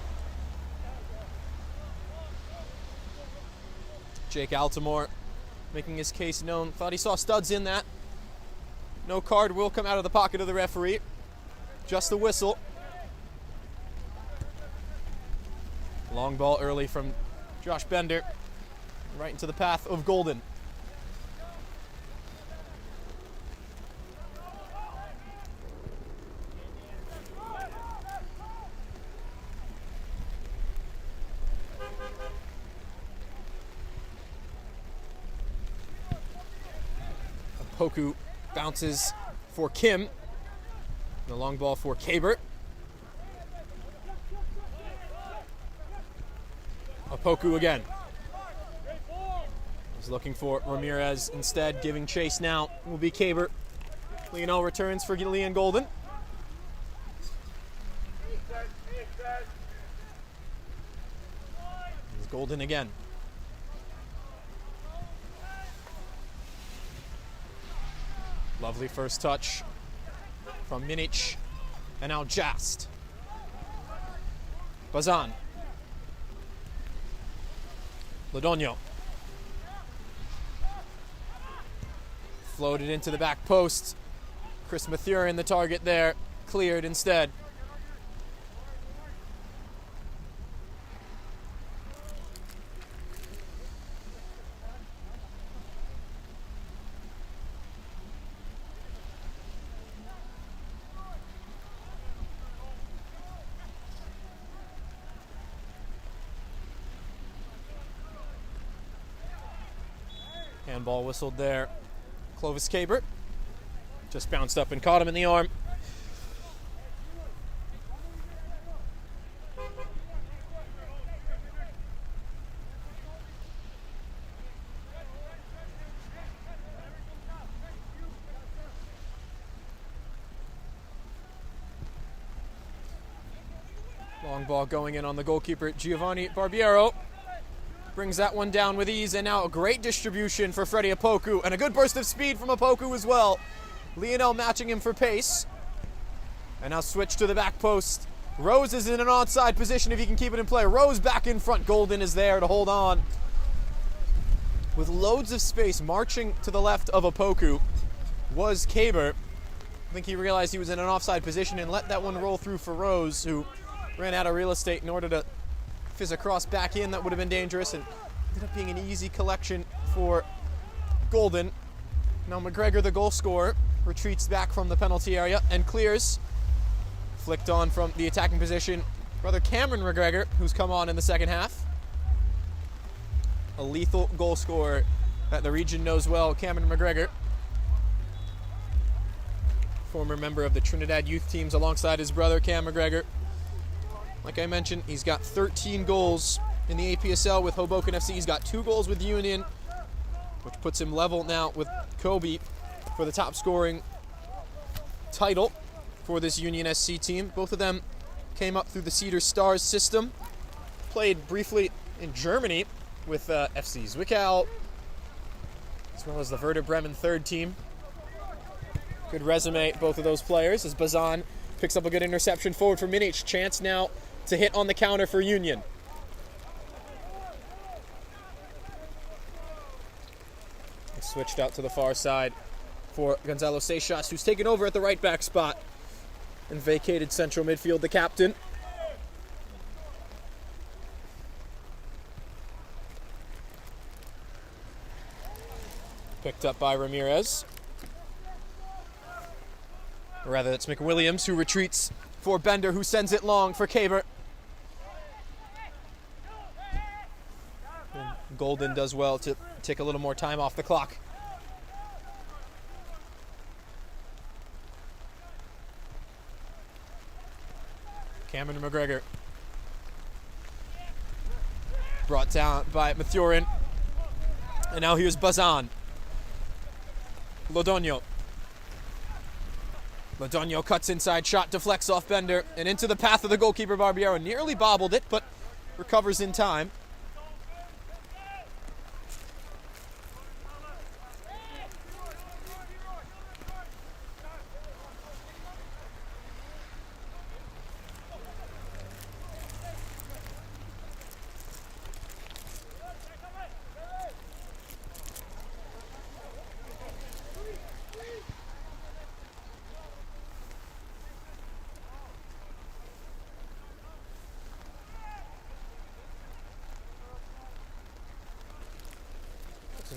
Jake Altamore making his case known. Thought he saw studs in that. No card will come out of the pocket of the referee. Just the whistle. Long ball early from Josh Bender. Right into the path of Golden. Poku bounces for Kim. The long ball for Kabert. Poku again. He's looking for Ramirez instead. Giving chase now will be Kabert. Lionel returns for Leon Golden. Here's Golden again. Lovely first touch from Minic. And now Jast. Bazan. Lodonio. Floated into the back post. Chris Mathurin, the target there, cleared instead. Handball whistled there. Clovis Kabert just bounced up and caught him in the arm. Long ball going in on the goalkeeper, Giovanni Barbiero. Brings that one down with ease, and now a great distribution for Freddie Opoku, and a good burst of speed from Opoku as well. Lionel matching him for pace. And now switch to the back post. Rose is in an onside position if he can keep it in play. Rose back in front. Golden is there to hold on. With loads of space marching to the left of Opoku was Kabert. I think he realized he was in an offside position and let that one roll through for Rose, who ran out of real estate in order to fizz a cross back in. That would have been dangerous, and ended up being an easy collection for Golden. Now McGregor, the goal scorer, retreats back from the penalty area and clears. Flicked on from the attacking position. Brother Cameron McGregor, who's come on in the second half. A lethal goal scorer that the region knows well, Cameron McGregor. Former member of the Trinidad youth teams alongside his brother Cam McGregor. Like I mentioned, he's got 13 goals in the APSL with Hoboken FC. He's got 2 goals with Union, which puts him level now with Kobe for the top scoring title for this Union SC team. Both of them came up through the Cedar Stars system. Played briefly in Germany with FC Zwickau, as well as the Werder Bremen third team. Good resume, both of those players, as Bazan picks up a good interception forward for Minic. Chance now to hit on the counter for Union. He switched out to the far side for Gonzalo Seixas, who's taken over at the right back spot and vacated central midfield, the captain. Picked up by Ramirez. Or rather, it's McWilliams who retreats for Bender, who sends it long for Kabert. And Golden does well to take a little more time off the clock. Cameron McGregor. Brought down by Mathurin. And now here's Bazan. Lodonio. Lodonio cuts inside, shot deflects off Bender and into the path of the goalkeeper Barbiero. Nearly bobbled it, but recovers in time.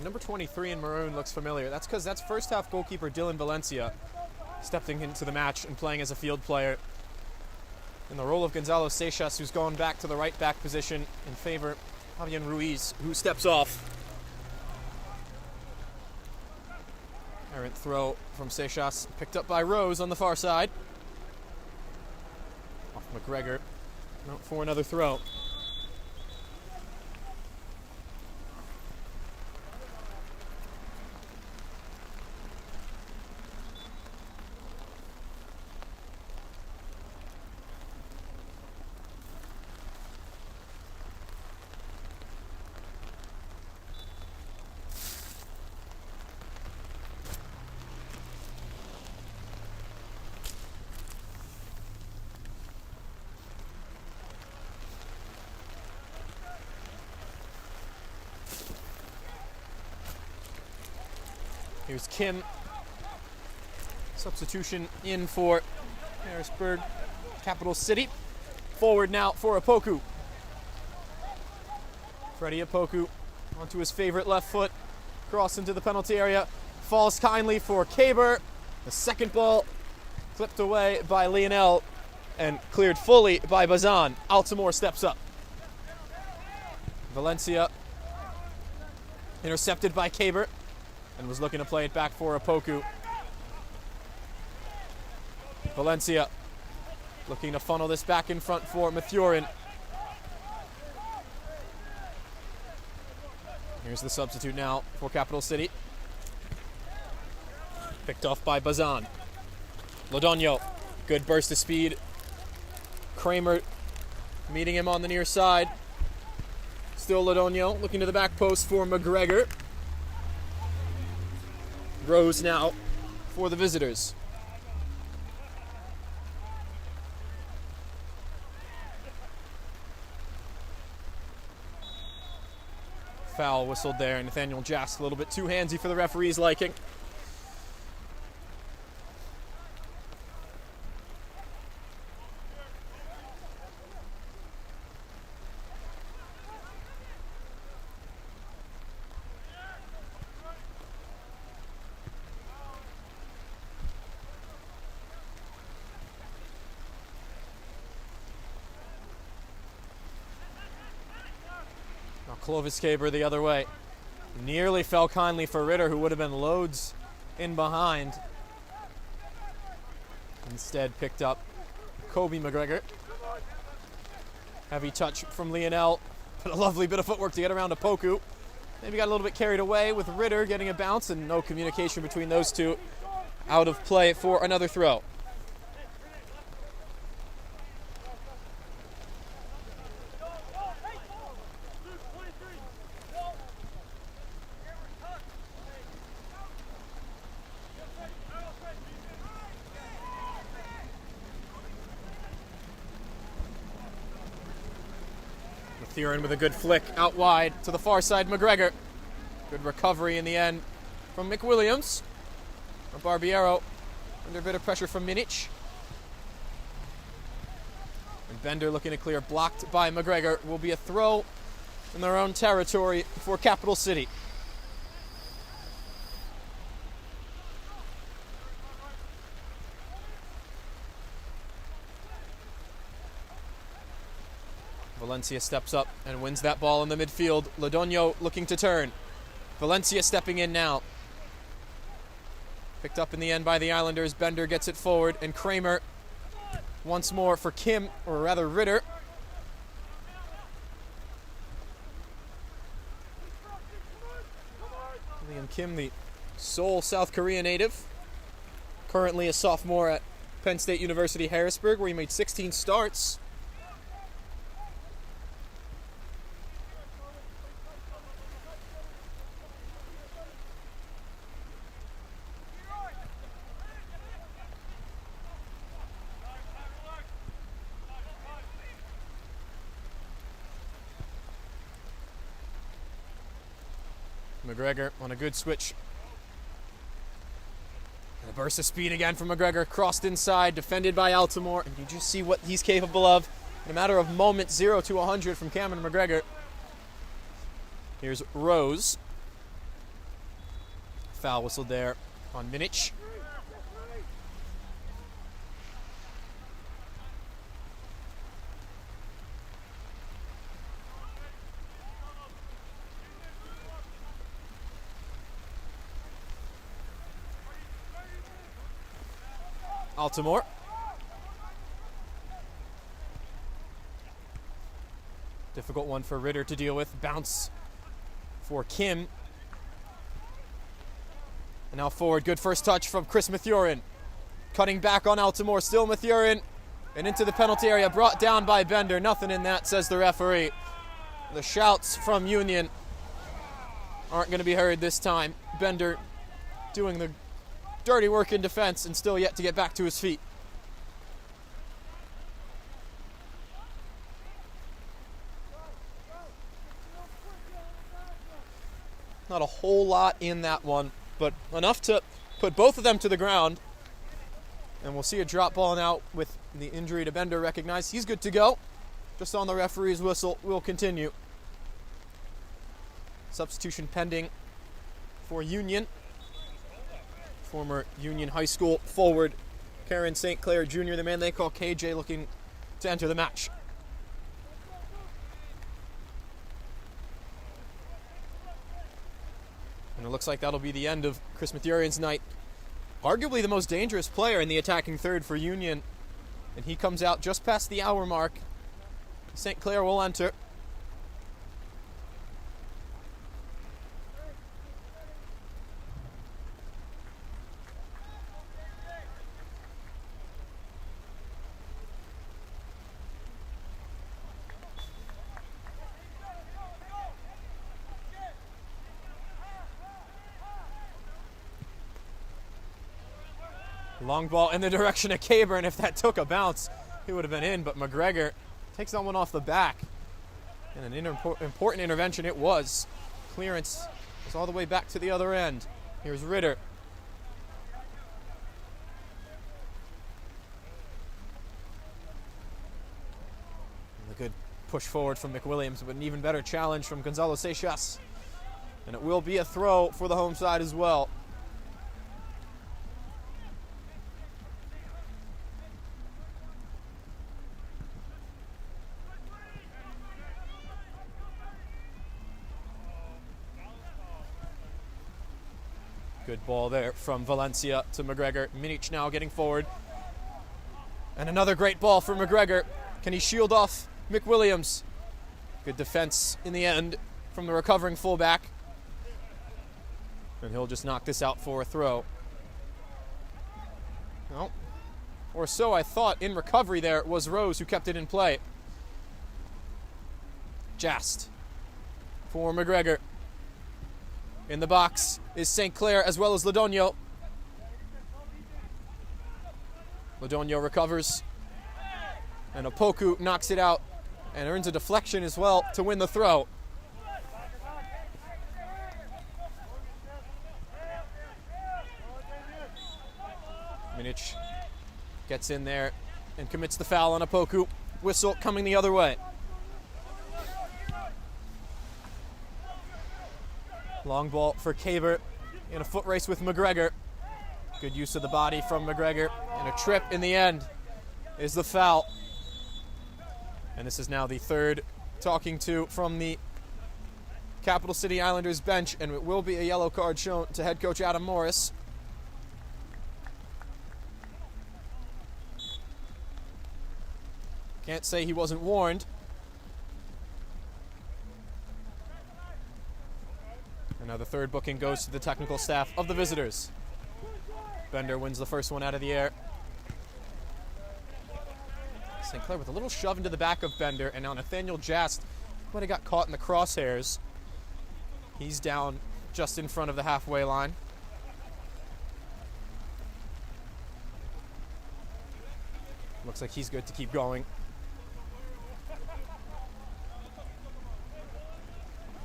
Number 23 in maroon looks familiar. That's because that's first half goalkeeper Dylan Valencia stepping into the match and playing as a field player in the role of Gonzalo Seixas, who's gone back to the right back position in favor of Javier Ruiz, who steps off. throw from Seixas, picked up by Rose on the far side. Off McGregor, out for another throw. Here's Kim. Substitution in for Harrisburg, Capital City. Forward now for Opoku. Freddie Opoku onto his favorite left foot. Cross into the penalty area. Falls kindly for Kaber. The second ball clipped away by Lionel and cleared fully by Bazan. Altamore steps up. Valencia intercepted by Kaber and was looking to play it back for Opoku. Valencia looking to funnel this back in front for Mathurin. Here's the substitute now for Capital City. Picked off by Bazan. Lodonio, good burst of speed. Kramer meeting him on the near side. Still Lodonio looking to the back post for McGregor. Rose now for the visitors. Foul whistled there. Nathaniel Jask a little bit too handsy for the referee's liking. Clovis Kaber the other way. Nearly fell kindly for Ritter, who would have been loads in behind. Instead picked up Kobe McGregor. Heavy touch from Lionel, but a lovely bit of footwork to get around to Poku. Maybe got a little bit carried away with Ritter getting a bounce and no communication between those two. Out of play for another throw. Mathurin with a good flick out wide to the far side. McGregor. Good recovery in the end from McWilliams. Barbiero under a bit of pressure from Minic. And Bender looking to clear, blocked by McGregor. Will be a throw in their own territory for Capital City. Valencia steps up and wins that ball in the midfield. Lodonio looking to turn. Valencia stepping in now. Picked up in the end by the Islanders. Bender gets it forward, and Kramer once more for Kim, or rather Ritter. Liam Kim, the sole South Korea native. Currently a sophomore at Penn State University Harrisburg, where he made 16 starts. McGregor on a good switch. And a burst of speed again from McGregor. Crossed inside, defended by Altamore. And you just see what he's capable of in a matter of moments. 0 to 100 from Cameron McGregor. Here's Rose. Foul whistled there on Minic. Altamore. Difficult one for Ritter to deal with. Bounce for Kim. And now forward. Good first touch from Chris Mathurin. Cutting back on Altamore. Still Mathurin. And into the penalty area. Brought down by Bender. Nothing in that, says the referee. The shouts from Union aren't going to be heard this time. Bender doing the dirty work in defense and still yet to get back to his feet. Not a whole lot in that one, but enough to put both of them to the ground. And we'll see a drop ball now with the injury to Bender recognized. He's good to go. Just on the referee's whistle, we'll continue. Substitution pending for Union. Former Union High School forward Karen St. Clair Jr., the man they call KJ, looking to enter the match. And it looks like that'll be the end of Chris Mathurin's night. Arguably the most dangerous player in the attacking third for Union. And he comes out just past the hour mark. St. Clair will enter. Long ball in the direction of Caber, and if that took a bounce, he would have been in, but McGregor takes that one off the back. And an important intervention it was. Clearance was all the way back to the other end. Here's Ritter. And a good push forward from McWilliams, but an even better challenge from Gonzalo Seixas. And it will be a throw for the home side as well. Good ball there from Valencia to McGregor. Minic now getting forward. And another great ball for McGregor. Can he shield off McWilliams? Good defense in the end from the recovering fullback. And he'll just knock this out for a throw. No. Or so I thought. In recovery there was Rose who kept it in play. Jast for McGregor. In the box is St. Clair as well as Lodogno. Lodogno recovers. And Opoku knocks it out and earns a deflection as well to win the throw. Minic gets in there and commits the foul on Opoku. Whistle coming the other way. Long ball for Caber in a foot race with McGregor. Good use of the body from McGregor. And a trip in the end is the foul. And this is now the third talking to from the Capital City Islanders bench. And it will be a yellow card shown to head coach Adam Morris. Can't say he wasn't warned. And now the third booking goes to the technical staff of the visitors. Bender wins the first one out of the air. St. Clair with a little shove into the back of Bender, and now Nathaniel Jast might have got caught in the crosshairs. He's down just in front of the halfway line. Looks like he's good to keep going.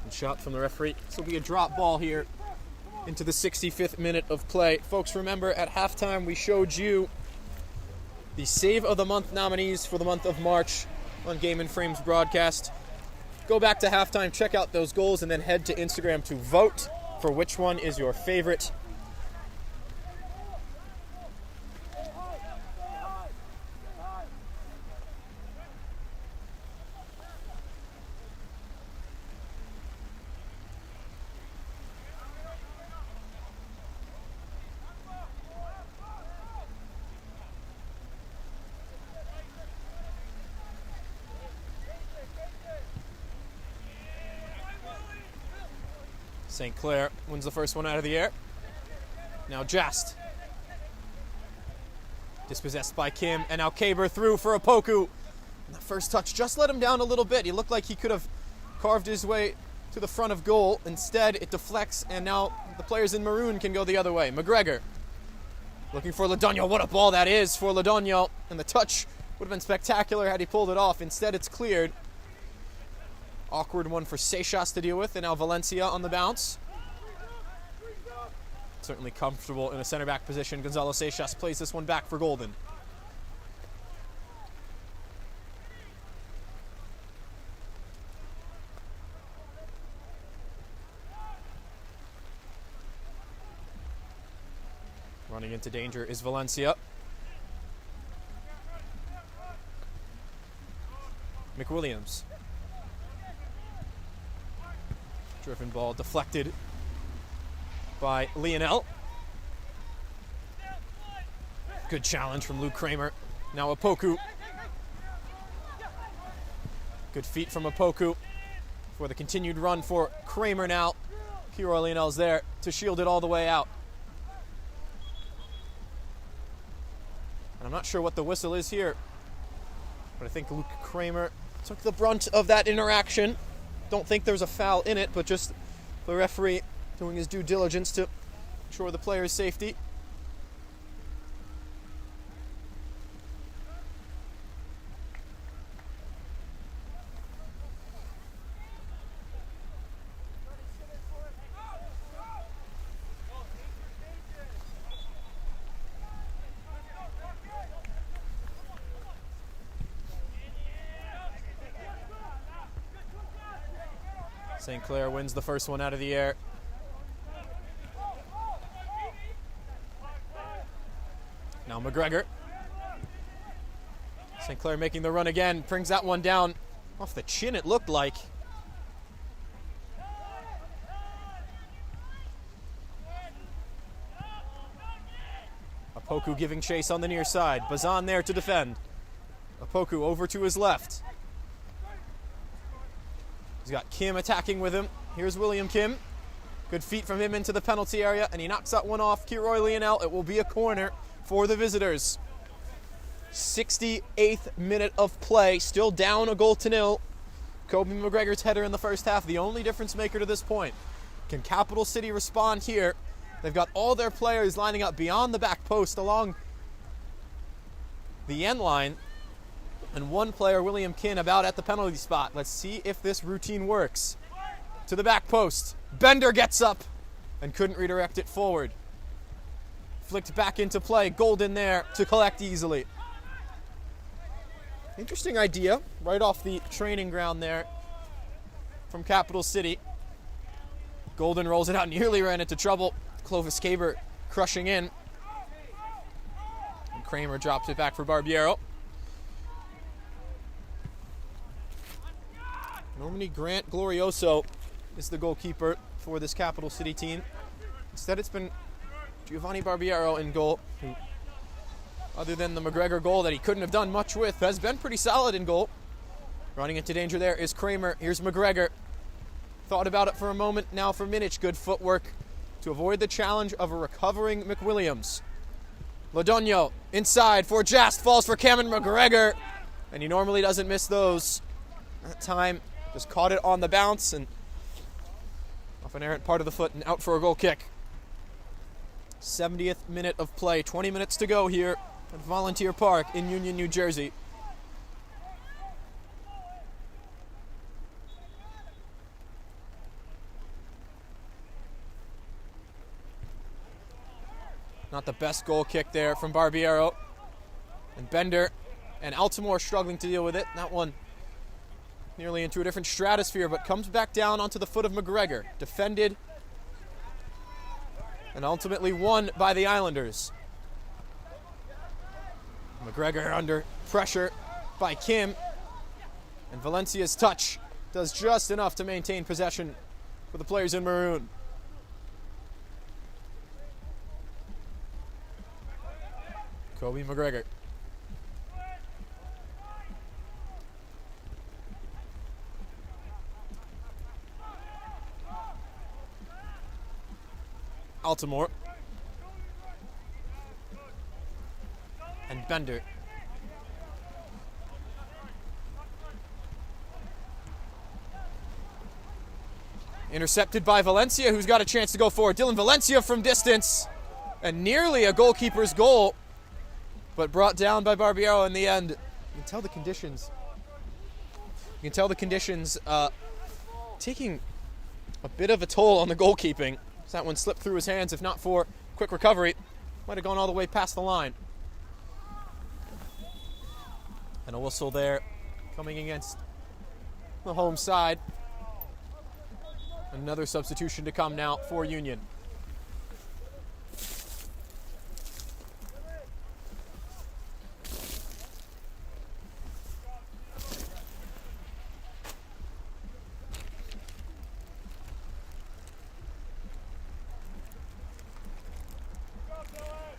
Shot from the referee. This will be a drop ball here into the 65th minute of play. Folks, remember at halftime we showed you the Save of the Month nominees for the month of March on Game and Frames broadcast. Go back to halftime, check out those goals, and then head to Instagram to vote for which one is your favorite. St. Clair wins the first one out of the air. Now Jast. Dispossessed by Kim, and now Kaber through for Opoku. And the first touch just let him down a little bit. He looked like he could have carved his way to the front of goal. Instead, it deflects, and now the players in maroon can go the other way. McGregor looking for Ladonio. What a ball that is for Ladonio. And the touch would have been spectacular had he pulled it off. Instead, it's cleared. Awkward one for Seixas to deal with, and now Valencia on the bounce. Certainly comfortable in a center back position. Gonzalo Seixas plays this one back for Golden. Running into danger is Valencia. McWilliams. Driven ball deflected by Lionel. Good challenge from Luke Kramer. Now Opoku. Good feet from Opoku for the continued run for Kramer now. Kiro Lionel's there to shield it all the way out. And I'm not sure what the whistle is here, but I think Luke Kramer took the brunt of that interaction. Don't think there's a foul in it, but just the referee doing his due diligence to ensure the player's safety. St. Clair wins the first one out of the air. Now McGregor. St. Clair making the run again, brings that one down off the chin, it looked like. Opoku giving chase on the near side. Bazan there to defend. Opoku over to his left. He's got Kim attacking with him. Here's William Kim. Good feet from him into the penalty area, and he knocks that one off. Kiroy Lionel. It will be a corner for the visitors. 68th minute of play, still down 1-0. Kobe McGregor's header in the first half, the only difference maker to this point. Can Capital City respond here? They've got all their players lining up beyond the back post along the end line. And one player, William Kin, about at the penalty spot. Let's see if this routine works. To the back post. Bender gets up and couldn't redirect it forward. Flicked back into play. Golden there to collect easily. Interesting idea right off the training ground there from Capital City. Golden rolls it out, nearly ran into trouble. Clovis Kaber crushing in. And Kramer drops it back for Barbiero. Normally Grant Glorioso is the goalkeeper for this Capital City team. Instead, it's been Giovanni Barbiero in goal, who, other than the McGregor goal that he couldn't have done much with, has been pretty solid in goal. Running into danger there is Kramer. Here's McGregor. Thought about it for a moment. Now for Minich. Good footwork to avoid the challenge of a recovering McWilliams. Ladonio inside for Jast. Falls for Cameron McGregor. And he normally doesn't miss those. That time just caught it on the bounce and off an errant part of the foot and out for a goal kick. 70th minute of play. 20 minutes to go here at Volunteer Park in Union, New Jersey. Not the best goal kick there from Barbiero. And Bender and Altamore struggling to deal with it. That one nearly into a different stratosphere, but comes back down onto the foot of McGregor. Defended and ultimately won by the Islanders. McGregor under pressure by Kim. And Valencia's touch does just enough to maintain possession for the players in maroon. Kobe McGregor. Altamore. And Bender. Intercepted by Valencia, who's got a chance to go forward. Dylan Valencia from distance. And nearly a goalkeeper's goal, but brought down by Barbiero in the end. You can tell the conditions. Taking a bit of a toll on the goalkeeping. So that one slipped through his hands. If not for quick recovery, might have gone all the way past the line. And a whistle there coming against the home side. Another substitution to come now for Union.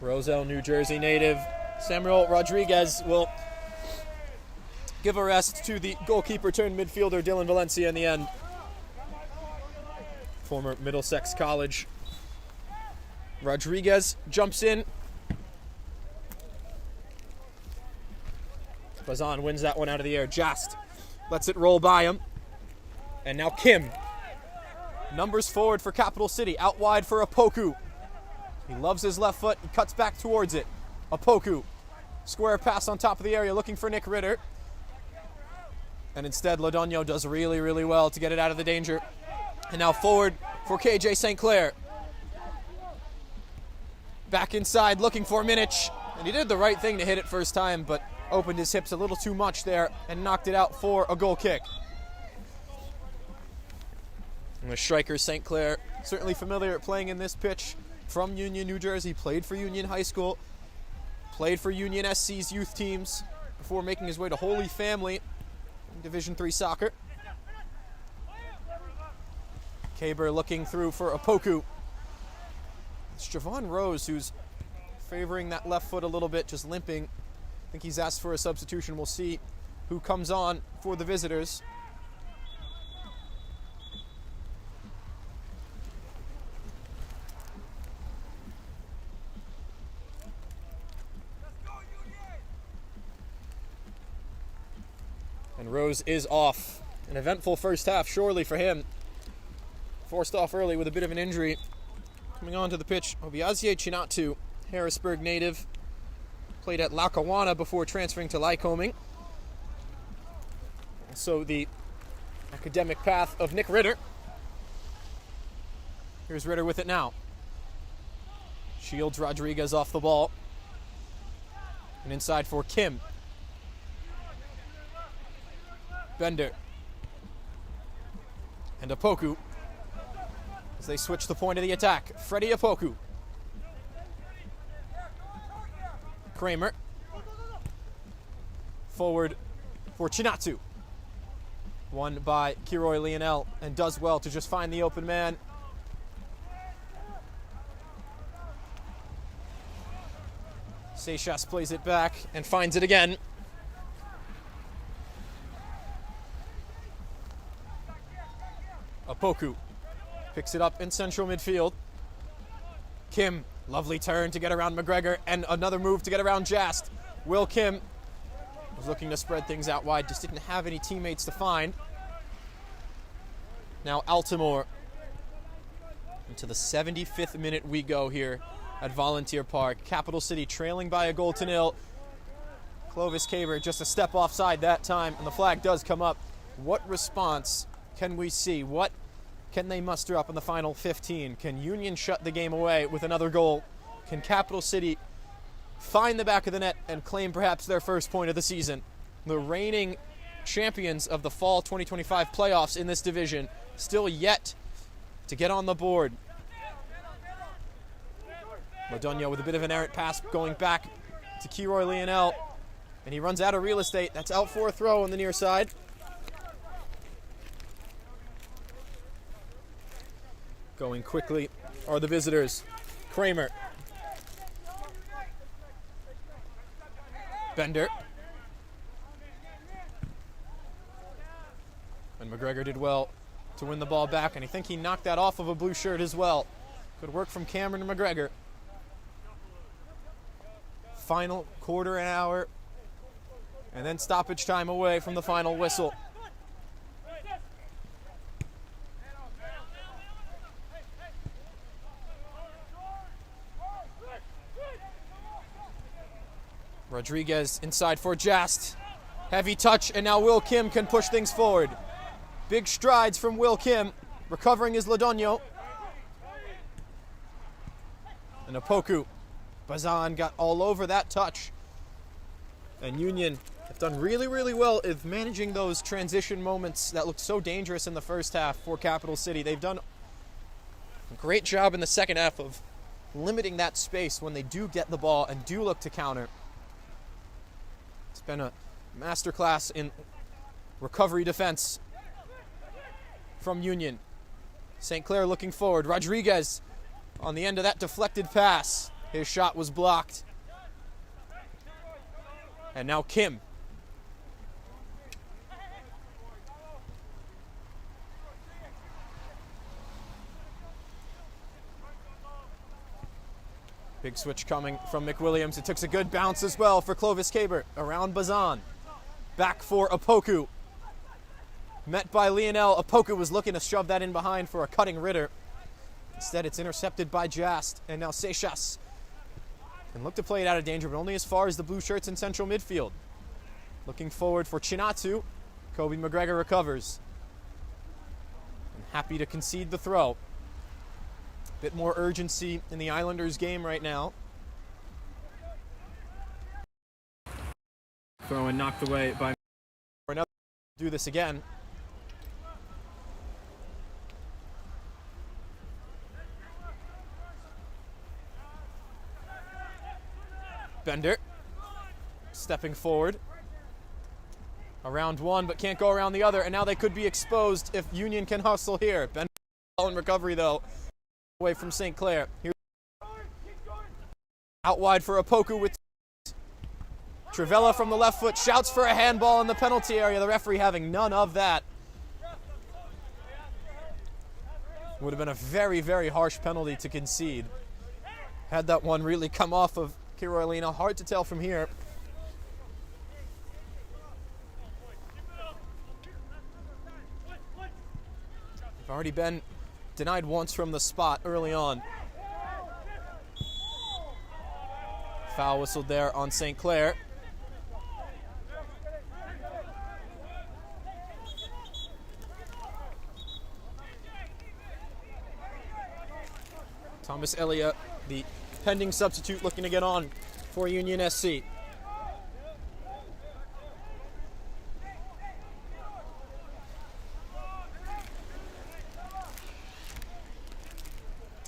Roselle, New Jersey native Samuel Rodriguez will give a rest to the goalkeeper turned midfielder Dylan Valencia in the end. Former Middlesex College. Rodriguez jumps in. Bazan wins that one out of the air. Just lets it roll by him. And now Kim. Numbers forward for Capital City. Out wide for Apoku. He loves his left foot. He cuts back towards it. Apoku. Square pass on top of the area looking for Nick Ritter. And instead, Lodonio does really, really well to get it out of the danger. And now forward for KJ St. Clair. Back inside looking for Minich. And he did the right thing to hit it first time, but opened his hips a little too much there and knocked it out for a goal kick. And the striker, St. Clair, certainly familiar at playing in this pitch. From Union, New Jersey, played for Union High School, played for Union SC's youth teams before making his way to Holy Family in Division III soccer. Kaber looking through for Apoku. It's Javon Rose who's favoring that left foot a little bit, just limping. I think he's asked for a substitution. We'll see who comes on for the visitors. And Rose is off. An eventful first half, surely for him. Forced off early with a bit of an injury. Coming onto the pitch, Obiazie Chinatu, Harrisburg native. Played at Lackawanna before transferring to Lycoming. So the academic path of Nick Ritter. Here's Ritter with it now. Shields Rodriguez off the ball. And inside for Kim. Bender. And Apoku. As they switch the point of the attack. Freddie Apoku. Kramer. Forward for Chinatu. Won by Kiroy Lionel and does well to just find the open man. Seixas plays it back and finds it again. Apoku picks it up in central midfield. Kim, lovely turn to get around McGregor and another move to get around Jast. Will Kim was looking to spread things out wide, just didn't have any teammates to find. Now Altamore. Into the 75th minute we go here at Volunteer Park. Capital City trailing by a 0-0. Clovis Caber just a step offside that time, and the flag does come up. What response can we see? What can they muster up in the final 15? Can Union shut the game away with another goal? Can Capital City find the back of the net and claim perhaps their first point of the season? The reigning champions of the fall 2025 playoffs in this division still yet to get on the board. Lodonio with a bit of an errant pass going back to Kiroy Lionel, and he runs out of real estate. That's out for a throw on the near side. Going quickly are the visitors. Kramer. Bender. And McGregor did well to win the ball back, and I think he knocked that off of a blue shirt as well. Good work from Cameron McGregor. Final quarter an hour, and then stoppage time away from the final whistle. Rodriguez inside for Jast. Heavy touch, and now Will Kim can push things forward. Big strides from Will Kim, recovering his Ladonio. And Opoku. Bazan got all over that touch. And Union have done really, really well of managing those transition moments that looked so dangerous in the first half for Capital City. They've done a great job in the second half of limiting that space when they do get the ball and do look to counter. It's been a masterclass in recovery defense from Union. St. Clair looking forward. Rodriguez on the end of that deflected pass. His shot was blocked. And now Kim. Big switch coming from McWilliams. It took a good bounce as well for Clovis Caber. Around Bazan. Back for Opoku. Met by Lionel. Opoku was looking to shove that in behind for a cutting Ritter. Instead, it's intercepted by Jast. And now Seixas. And look to play it out of danger, but only as far as the blue shirts in central midfield. Looking forward for Chinatsu. Kobe McGregor recovers. And happy to concede the throw. Bit more urgency in the Islanders game right now. Throw and knocked away by another. Do this again. Bender stepping forward. Around one, but can't go around the other, and now they could be exposed if Union can hustle here. Bender in recovery though. Away from St. Clair. Here, out wide for Opoku with Trivella from the left foot, shouts for a handball in the penalty area. The referee having none of that. Would have been a very, very harsh penalty to concede. Had that one really come off of Kirolina. Hard to tell from here. They've already been denied once from the spot early on. Foul whistled there on St. Clair. Thomas Elliott, the pending substitute, looking to get on for Union SC.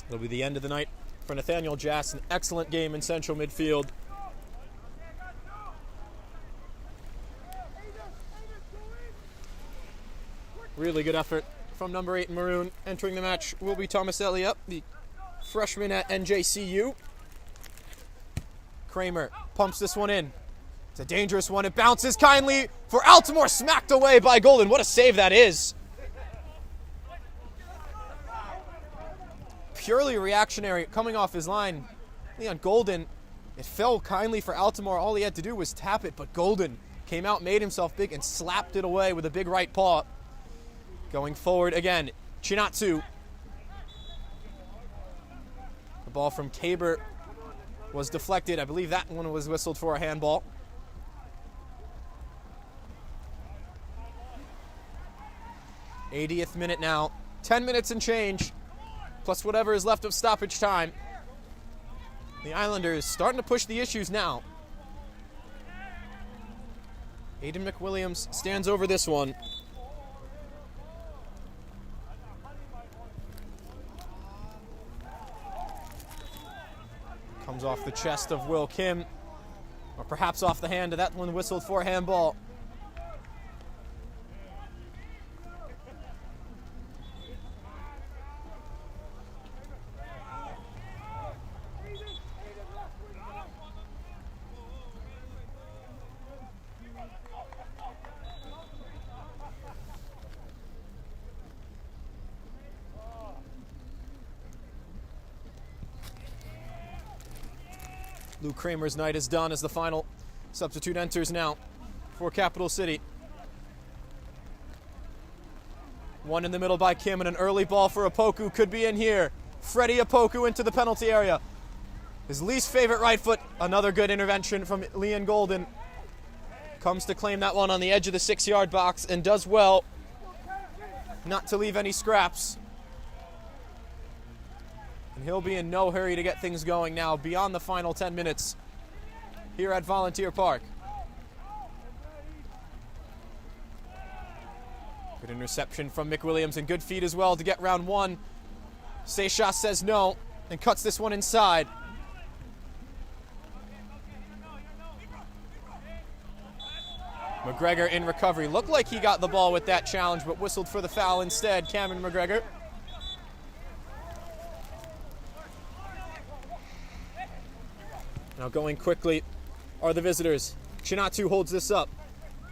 It'll be the end of the night for Nathaniel Jass. An excellent game in central midfield. Really good effort from number 8 in maroon. Entering the match will be Thomas Elliott, the freshman at NJCU. Kramer pumps this one in. It's a dangerous one. It bounces kindly for Altimore, smacked away by Golden. What a save that is. Purely reactionary coming off his line. Leon Golden, it fell kindly for Altimore. All he had to do was tap it, but Golden came out, made himself big, and slapped it away with a big right paw. Going forward again, Chinatsu. The ball from Caber was deflected. I believe that one was whistled for a handball. '80th minute now. 10 minutes and change, plus whatever is left of stoppage time. The Islanders starting to push the issues now. Aiden McWilliams stands over this one. Comes off the chest of Will Kim, or perhaps off the hand of that one whistled for a handball. Lou Kramer's night is done as the final substitute enters now for Capital City. One in the middle by Kim, and an early ball for Opoku could be in here. Freddie Opoku into the penalty area. His least favorite right foot. Another good intervention from Leon Golden. Comes to claim that one on the edge of the 6-yard box and does well not to leave any scraps. And he'll be in no hurry to get things going now beyond the final 10 minutes here at Volunteer Park. Good interception from McWilliams and good feet as well to get round one. Seychas says no and cuts this one inside. McGregor in recovery. Looked like he got the ball with that challenge, but whistled for the foul instead. Cameron McGregor. Now going quickly are the visitors. Chinatu holds this up.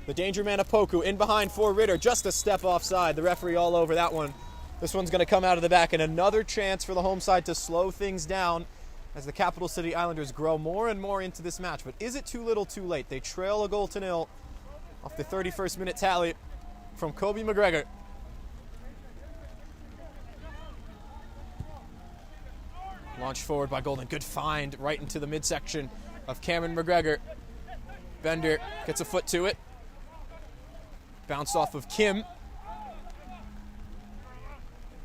The danger man Opoku in behind for Ritter. Just a step offside. The referee all over that one. This one's going to come out of the back, and another chance for the home side to slow things down as the Capital City Islanders grow more and more into this match. But is it too little too late? They trail a goal to nil off the 31st minute tally from Kobe McGregor. Launched forward by Golden. Good find right into the midsection of Cameron McGregor. Bender gets a foot to it. Bounced off of Kim.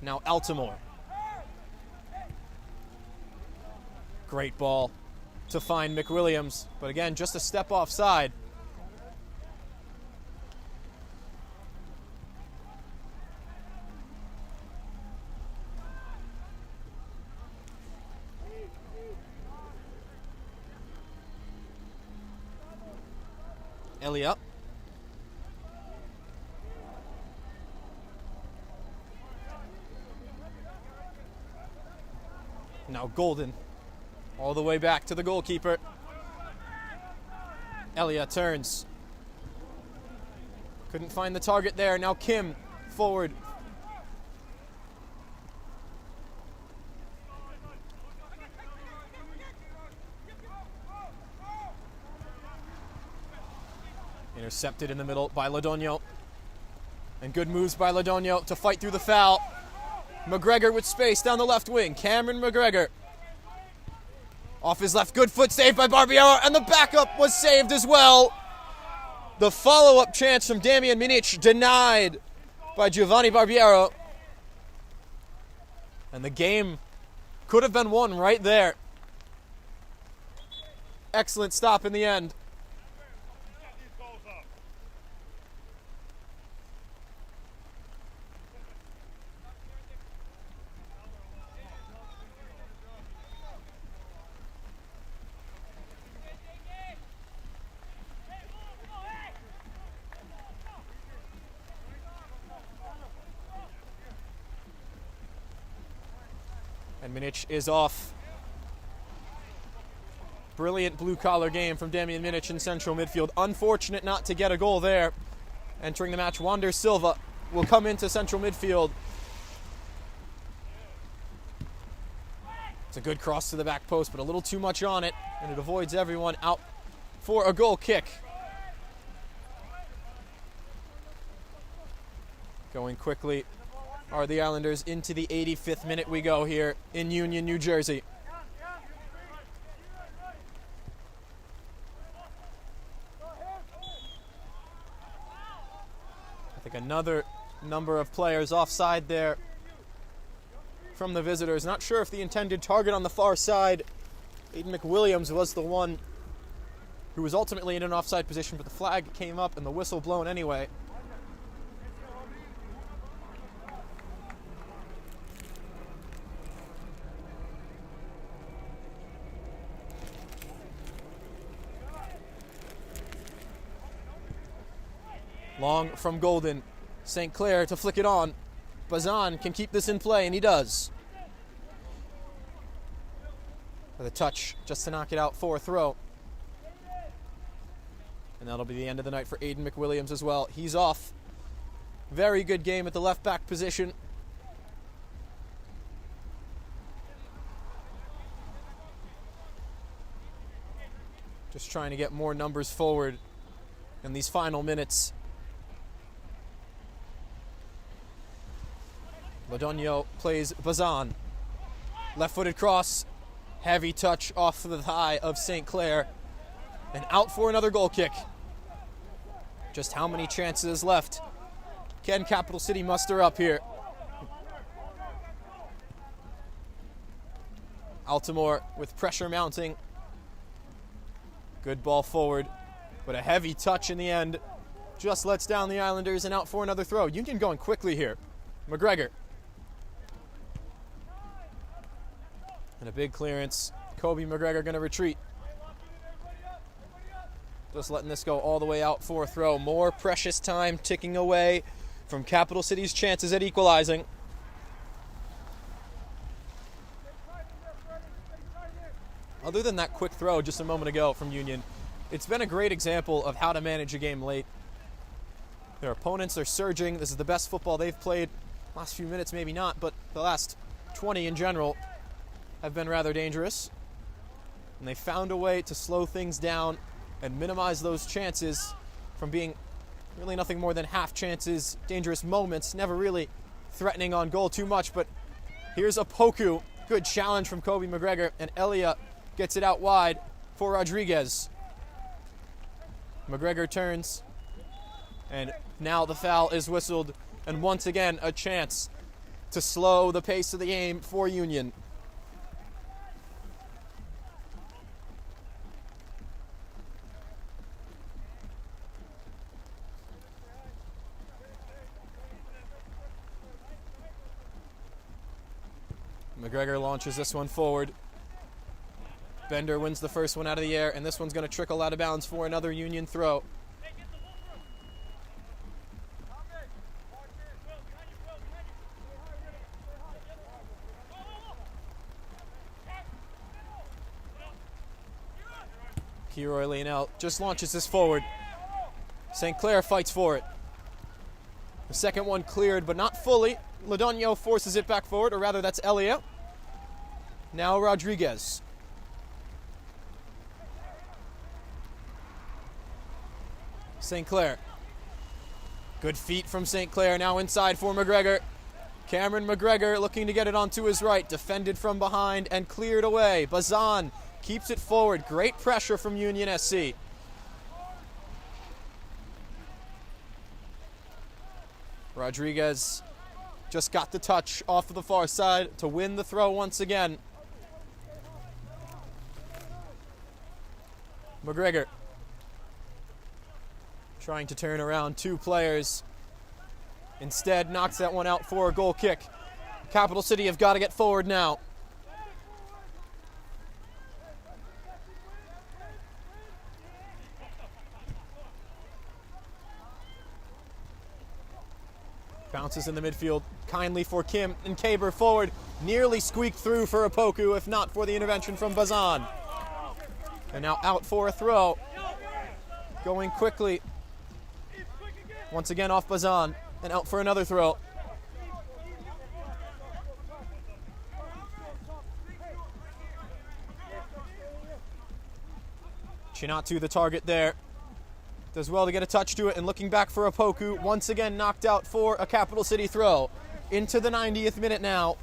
Now Altamore. Great ball to find McWilliams, but again, just a step offside. Elliott. Now Golden, all the way back to the goalkeeper. Elliott turns. Couldn't find the target there. Now Kim, forward. Intercepted in the middle by Lodonio. And good moves by Lodonio to fight through the foul. McGregor with space down the left wing. Cameron McGregor. Off his left, good foot saved by Barbiero, and the backup was saved as well. The follow-up chance from Damian Minic denied by Giovanni Barbiero. And the game could have been won right there. Excellent stop in the end. And Minic is off. Brilliant blue-collar game from Damian Minic in central midfield. Unfortunate not to get a goal there. Entering the match, Wander Silva will come into central midfield. It's a good cross to the back post, but a little too much on it, and it avoids everyone out for a goal kick. Going quickly are the Islanders. Into the 85th minute we go here in Union, New Jersey. I think another number of players offside there from the visitors. Not sure if the intended target on the far side, Aiden McWilliams, was the one who was ultimately in an offside position, but the flag came up and the whistle blown anyway. Long from Golden. St. Clair to flick it on. Bazan can keep this in play, and he does. With a touch just to knock it out for a throw. And that'll be the end of the night for Aiden McWilliams as well. He's off. Very good game at the left back position. Just trying to get more numbers forward in these final minutes. Ladonio plays Bazan. Left-footed cross. Heavy touch off the thigh of St. Clair. And out for another goal kick. Just how many chances left can Capital City muster up here? Altamore with pressure mounting. Good ball forward, but a heavy touch in the end. Just lets down the Islanders and out for another throw. Union going quickly here. McGregor. And a big clearance. Kobe McGregor going to retreat. Just letting this go all the way out for a throw. More precious time ticking away from Capital City's chances at equalizing. Other than that quick throw just a moment ago from Union, it's been a great example of how to manage a game late. Their opponents are surging. This is the best football they've played. Last few minutes maybe not, but the last 20 in general have been rather dangerous. And they found a way to slow things down and minimize those chances from being really nothing more than half chances, dangerous moments, never really threatening on goal too much. But here's a Poku. Good challenge from Kobe McGregor, and Elia gets it out wide for Rodriguez. McGregor turns, and now the foul is whistled, and once again a chance to slow the pace of the game for Union. McGregor launches this one forward. Bender wins the first one out of the air, and this one's going to trickle out of bounds for another Union throw. Kiroy Leonel just launches this forward. St. Clair fights for it. The second one cleared, but not fully. Ladonio forces it back forward, or rather that's Elia. Now Rodriguez. St. Clair. Good feet from St. Clair, now inside for McGregor. Cameron McGregor looking to get it onto his right, defended from behind and cleared away. Bazan keeps it forward. Great pressure from Union SC. Rodriguez just got the touch off of the far side to win the throw once again. McGregor trying to turn around two players. Instead, knocks that one out for a goal kick. Capital City have got to get forward now. Bounces in the midfield kindly for Kim, and Kaber forward. Nearly squeaked through for a Poku, if not for the intervention from Bazan. And now out for a throw. Going quickly. Once again off Bazan, and out for another throw. Chinatu the target there. Does well to get a touch to it, and looking back for a Poku. Once again knocked out for a Capital City throw. Into the 90th minute now.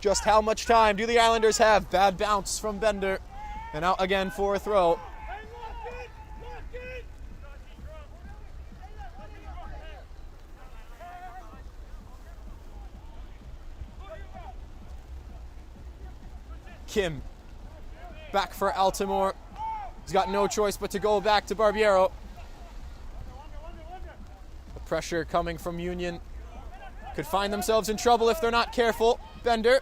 Just how much time do the Islanders have? Bad bounce from Bender. And out again for a throw. Kim. Back for Altamore. He's got no choice but to go back to Barbiero. The pressure coming from Union. Could find themselves in trouble if they're not careful. Bender.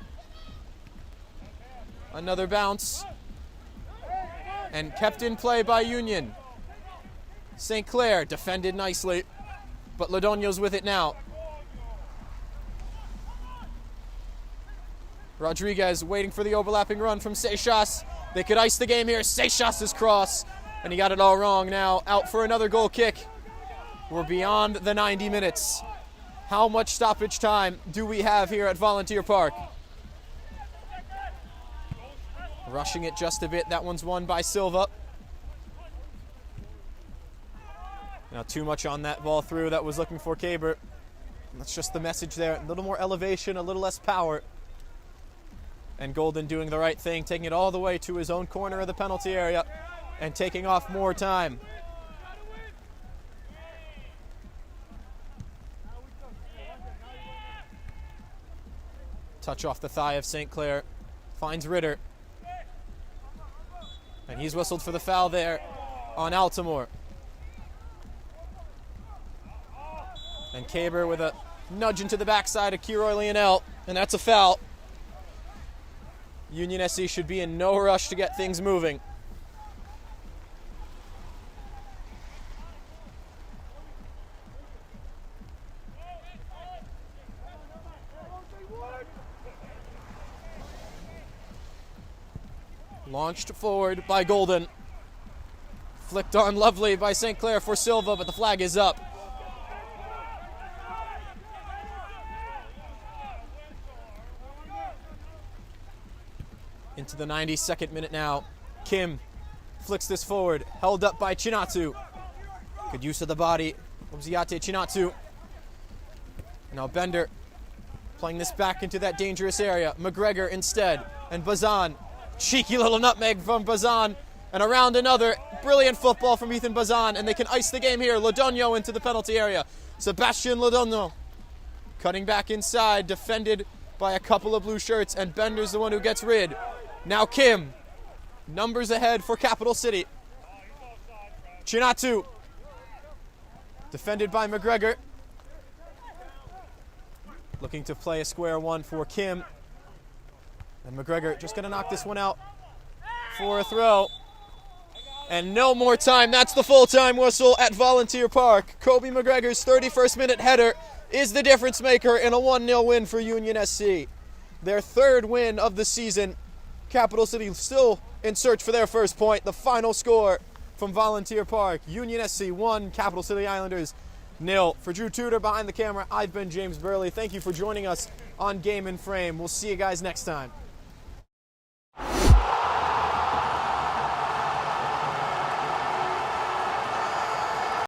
Another bounce. And kept in play by Union. St. Clair defended nicely, but Ladonio's with it now. Rodriguez waiting for the overlapping run from Seixas. They could ice the game here. Seixas' cross, and he got it all wrong. Now out for another goal kick. We're beyond the 90 minutes. How much stoppage time do we have here at Volunteer Park? Rushing it just a bit. That one's won by Silva. Now too much on that ball through that was looking for Caber. That's just the message there. A little more elevation, a little less power. And Golden doing the right thing, taking it all the way to his own corner of the penalty area and taking off more time. Touch off the thigh of St. Clair. Finds Ritter. And he's whistled for the foul there on Altamore. And Caber with a nudge into the backside of Kiroy Lionel, and that's a foul. Union SC should be in no rush to get things moving. Launched forward by Golden. Flicked on lovely by St. Clair for Silva, but the flag is up. Into the 92nd minute now. Kim flicks this forward, held up by Chinatsu. Good use of the body. Obziate Chinatsu. Now Bender playing this back into that dangerous area. McGregor instead. And Bazan. Cheeky little nutmeg from Bazan. And around another. Brilliant football from Ethan Bazan. And they can ice the game here. Lodogno into the penalty area. Sebastian Lodogno cutting back inside. Defended by a couple of blue shirts. And Bender's the one who gets rid. Now Kim. Numbers ahead for Capital City. Chinatsu. Defended by McGregor. Looking to play a square one for Kim. And McGregor just going to knock this one out for a throw. And no more time. That's the full-time whistle at Volunteer Park. Kobe McGregor's 31st minute header is the difference maker in a 1-0 win for Union SC. Their third win of the season. Capital City still in search for their first point. The final score from Volunteer Park. Union SC 1, Capital City Islanders 0. For Drew Tudor behind the camera, I've been James Burley. Thank you for joining us on Game and Frame. We'll see you guys next time.